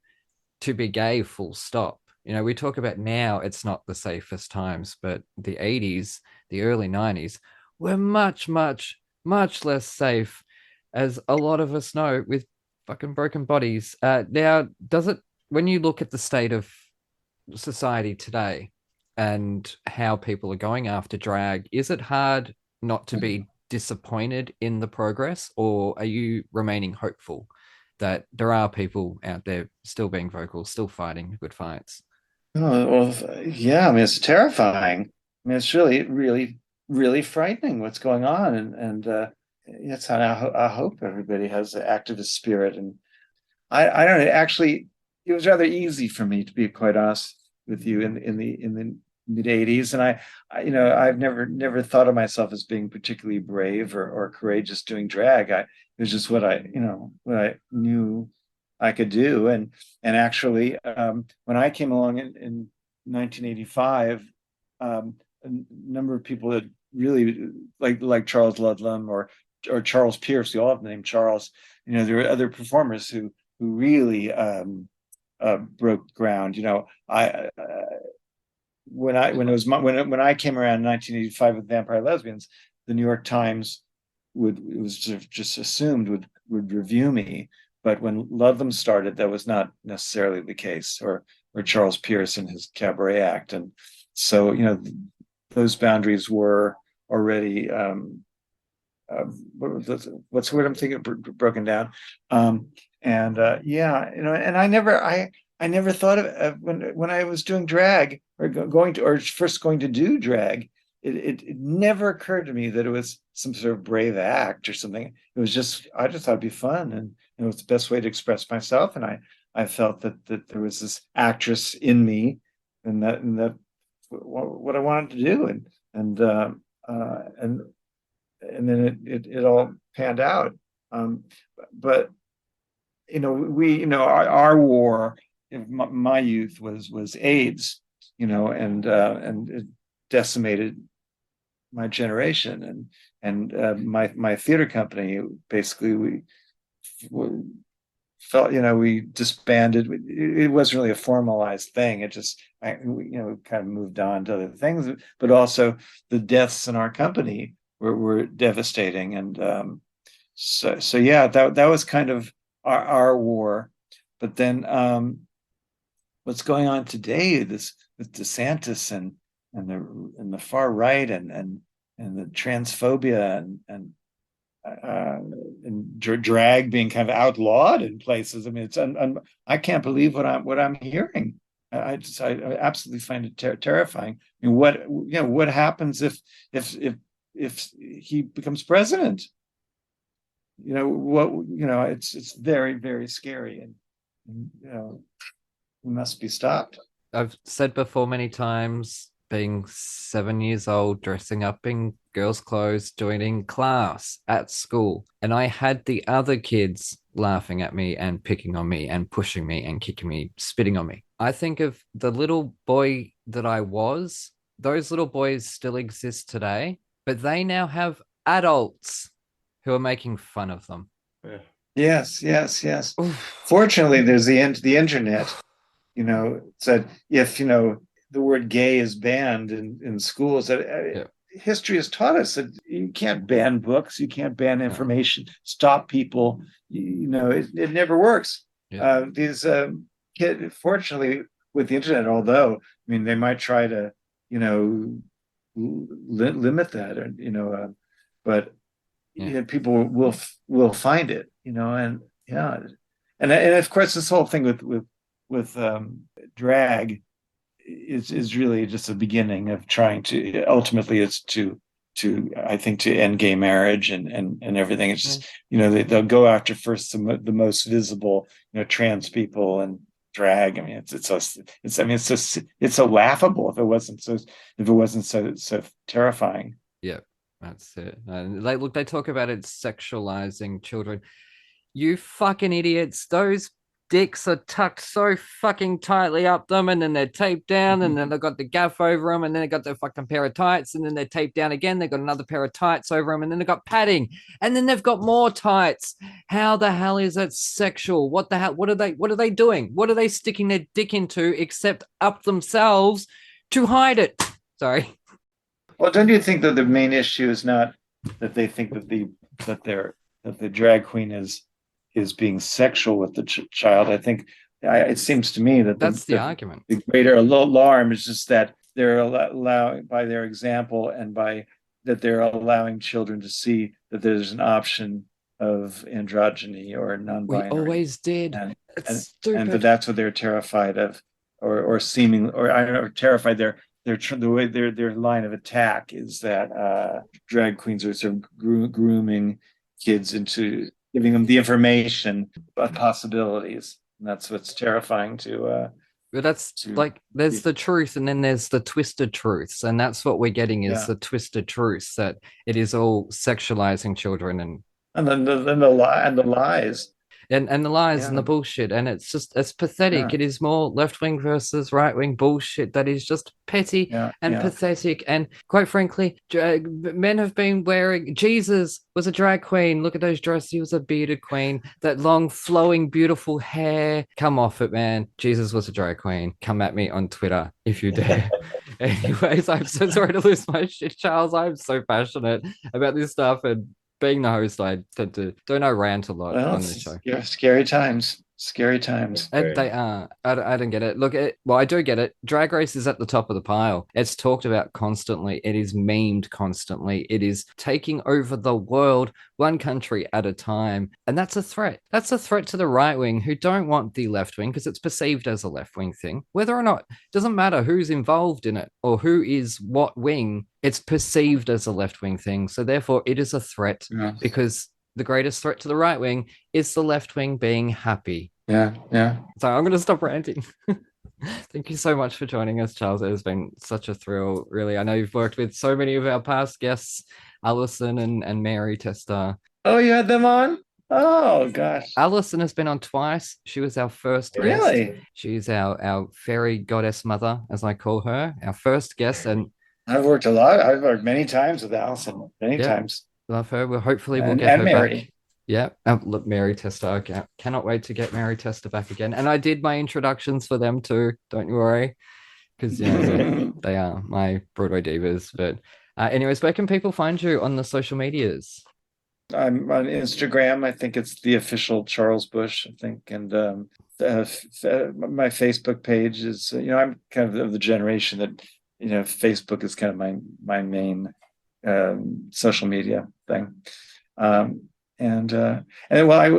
to be gay, full stop. We talk about now it's not the safest times, but the 80s, the early 90s were much, much, much less safe, as a lot of us know, with fucking broken bodies. Now, when you look at the state of society today and how people are going after drag, is it hard not to be disappointed in the progress, or are you remaining hopeful that there are people out there still being vocal, still fighting good fights? Oh, well, yeah. I mean, it's terrifying. I mean, it's really, really, really frightening what's going on, and it's. I hope everybody has an activist spirit, and I don't know. Actually, it was rather easy for me, to be quite honest with you, in the mid '80s, and I've never thought of myself as being particularly brave or courageous doing drag. It was just what I knew I could do, and actually, when I came along in 1985, a number of people that really like Charles Ludlam or Charles Pierce, they all have the name Charles. There were other performers who really broke ground. When I came around in 1985 with Vampire Lesbians, the New York Times it was just assumed would review me. But when Ludlam started, that was not necessarily the case, or Charles Pierce and his cabaret act. And so, those boundaries were already what's the word I'm thinking, broken down. And I never thought of when I was doing drag or first going to do drag, it never occurred to me that it was some sort of brave act or something. It was just, I just thought it'd be fun, and it was the best way to express myself. And I felt that there was this actress in me, and that what I wanted to do, and then it all panned out. But our war in my youth was AIDS, and it decimated my generation, and my theater company, basically we felt, we disbanded. It wasn't really a formalized thing. It just, we kind of moved on to other things, but also the deaths in our company were devastating. And so yeah, that was kind of our war. But then what's going on today, this with DeSantis and the far right and the transphobia and drag being kind of outlawed in places. I mean, I can't believe what I'm hearing. I absolutely find it terrifying. I mean, what happens if he becomes president? It's very, very scary, and it must be stopped. I've said before many times, being 7 years old, dressing up in girls' clothes, joining class at school, and I had the other kids laughing at me and picking on me and pushing me and kicking me, spitting on me. I think of the little boy that I was. Those little boys still exist today, but they now have adults who are making fun of them. Yeah. Yes. Fortunately, there's the internet. Said if the word gay is banned in schools, history has taught us that you can't ban books, you can't ban information, stop people. It never works. Yeah. These kids, fortunately, with the internet, although they might try to limit that, or but people will find it, and of course this whole thing with drag is really just a beginning of trying to, ultimately it's to I think to end gay marriage and everything. It's just they'll go after first the most visible trans people and drag. I mean it's so laughable if it wasn't so terrifying. Yeah, that's it. They talk about it sexualizing children. You fucking idiots! Those dicks are tucked so fucking tightly up them, and then they're taped down, and then they've got the gaff over them, and then they got their fucking pair of tights, and then they're taped down again. They've got another pair of tights over them, and then they've got padding, and then they've got more tights. How the hell is that sexual? What the hell? What are they doing? What are they sticking their dick into except up themselves to hide it? Sorry. Well, don't you think that the main issue is not that they think that the drag queen is being sexual with the child? I think it seems to me that that's the argument. The greater alarm is just that they're allowing, by their example and by that they're allowing children to see that there's an option of androgyny or non-binary. We always did. And that's what they're terrified of, or terrified. The way their line of attack is that drag queens are sort of grooming kids into giving them the information about possibilities, and that's what's terrifying to. But that's there's the truth, and then there's the twisted truths, and that's what we're getting is the twisted truths, that it is all sexualizing children and then the lies. And the lies and the bullshit, and it's pathetic. It is more left-wing versus right-wing bullshit that is just petty and pathetic. And quite frankly, men have been wearing. Jesus was a drag queen. Look at those dresses. He was a bearded queen. That long, flowing, beautiful hair. Come off it, man. Jesus was a drag queen. Come at me on Twitter if you dare. Anyways, I'm so sorry to lose my shit, Charles. I'm so passionate about this stuff, and being the host, I tend to don't rant a lot Well, on this show. yeah, scary times. Scary times. And they are. I don't get it. Look, well, I do get it. Drag Race is at the top of the pile. It's talked about constantly. It is memed constantly. It is taking over the world, one country at a time. And that's a threat. That's a threat to the right wing who don't want the left wing because it's perceived as a left wing thing. Whether or not, doesn't matter who's involved in it or who is what wing, it's perceived as a left wing thing. So therefore, it is a threat because the greatest threat to the right wing is the left wing being happy. Yeah. So I'm going to stop ranting. Thank you so much for joining us, Charles. It has been such a thrill, really. I know you've worked with so many of our past guests, Alison and Mary Testa. Oh, you had them on? Oh, gosh. Alison has been on twice. She was our first guest. Really? She's our fairy goddess mother, as I call her, our first guest. And I've worked a lot. I've worked many times with Alison. Many times. Love her. We'll get her Mary. back. Yeah, look, Mary Testa. I cannot wait to get Mary Testa back again. And I did my introductions for them too. Don't you worry, because they are my Broadway divas. But anyways, where can people find you on the social medias? I'm on Instagram. I think it's the official Charles Busch, I think. And my Facebook page is, I'm kind of the generation that, Facebook is kind of my main social media thing. And well, I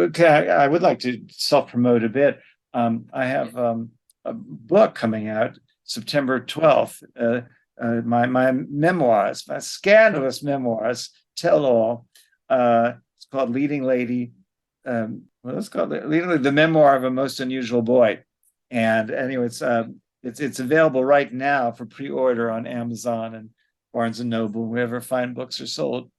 would like to self-promote a bit. I have a book coming out September 12th. My memoirs, my scandalous memoirs, tell all. It's called Leading Lady. It's called Leading Lady, the Memoir of a Most Unusual Boy. And anyway, it's available right now for pre-order on Amazon and Barnes and Noble, wherever fine books are sold.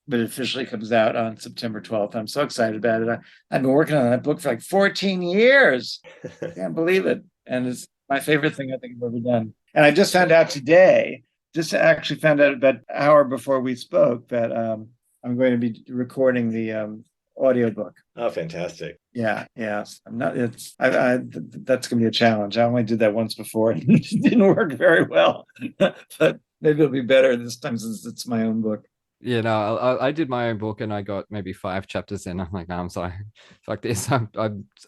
But it officially comes out on September 12th. I'm so excited about it. I've been working on that book for like 14 years. I can't believe it. And it's my favorite thing I think I've ever done. And I just found out today, about an hour before we spoke, that I'm going to be recording the audiobook. Oh, fantastic. Yeah. That's going to be a challenge. I only did that once before. And it didn't work very well. But maybe it'll be better this time since it's my own book. Yeah, no, I did my own book and I got maybe 5 chapters in. I'm like, no, I'm sorry. Fuck this.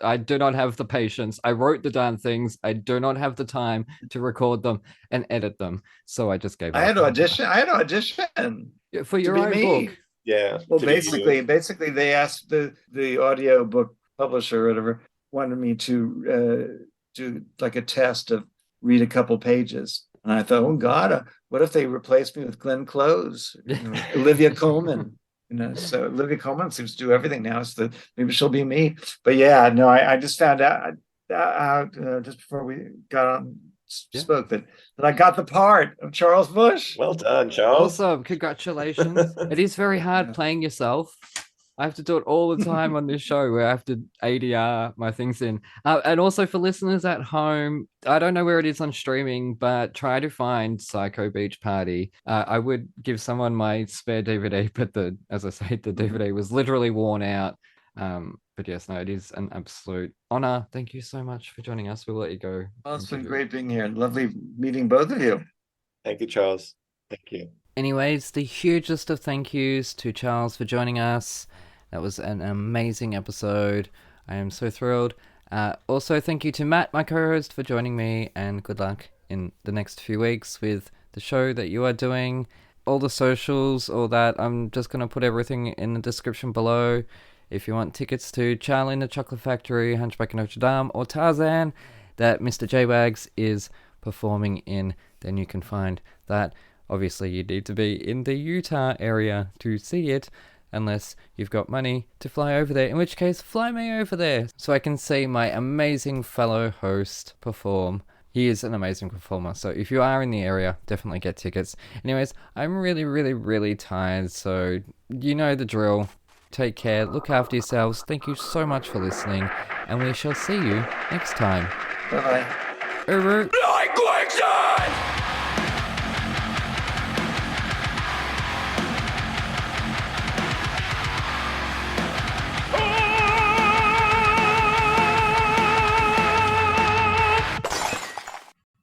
I do not have the patience. I wrote the darn things. I do not have the time to record them and edit them. So I just gave up. I had to audition for your own book. Yeah. Well, basically they asked the audio book publisher or whatever wanted me to do like a test of read a couple pages. And I thought, oh God, what if they replace me with Glenn Close, Olivia Colman? So Olivia Colman seems to do everything now. So maybe she'll be me. But yeah, no, I just found out just before we got on spoke that I got the part of Charles Busch. Well done, Charles. Awesome, congratulations. It is very hard playing yourself. I have to do it all the time on this show where I have to ADR my things in. And also for listeners at home, I don't know where it is on streaming, but try to find Psycho Beach Party. I would give someone my spare DVD, but the DVD was literally worn out. But yes, no, it is an absolute honor. Thank you so much for joining us. We'll let you go. Well, it's been great being here. Lovely meeting both of you. Thank you, Charles. Thank you. Anyways, the hugest of thank yous to Charles for joining us. That was an amazing episode. I am so thrilled. Also, thank you to Matt, my co-host, for joining me, and good luck in the next few weeks with the show that you are doing. All the socials, all that, I'm just going to put everything in the description below. If you want tickets to Charlie and the Chocolate Factory, Hunchback of Notre Dame, or Tarzan that Mr. J-Wags is performing in, then you can find that. Obviously, you need to be in the Utah area to see it, unless you've got money to fly over there, in which case, fly me over there so I can see my amazing fellow host perform. He is an amazing performer, so if you are in the area, definitely get tickets. Anyways, I'm really, really, really tired, so you know the drill. Take care, look after yourselves. Thank you so much for listening, and we shall see you next time. Bye-bye. Over.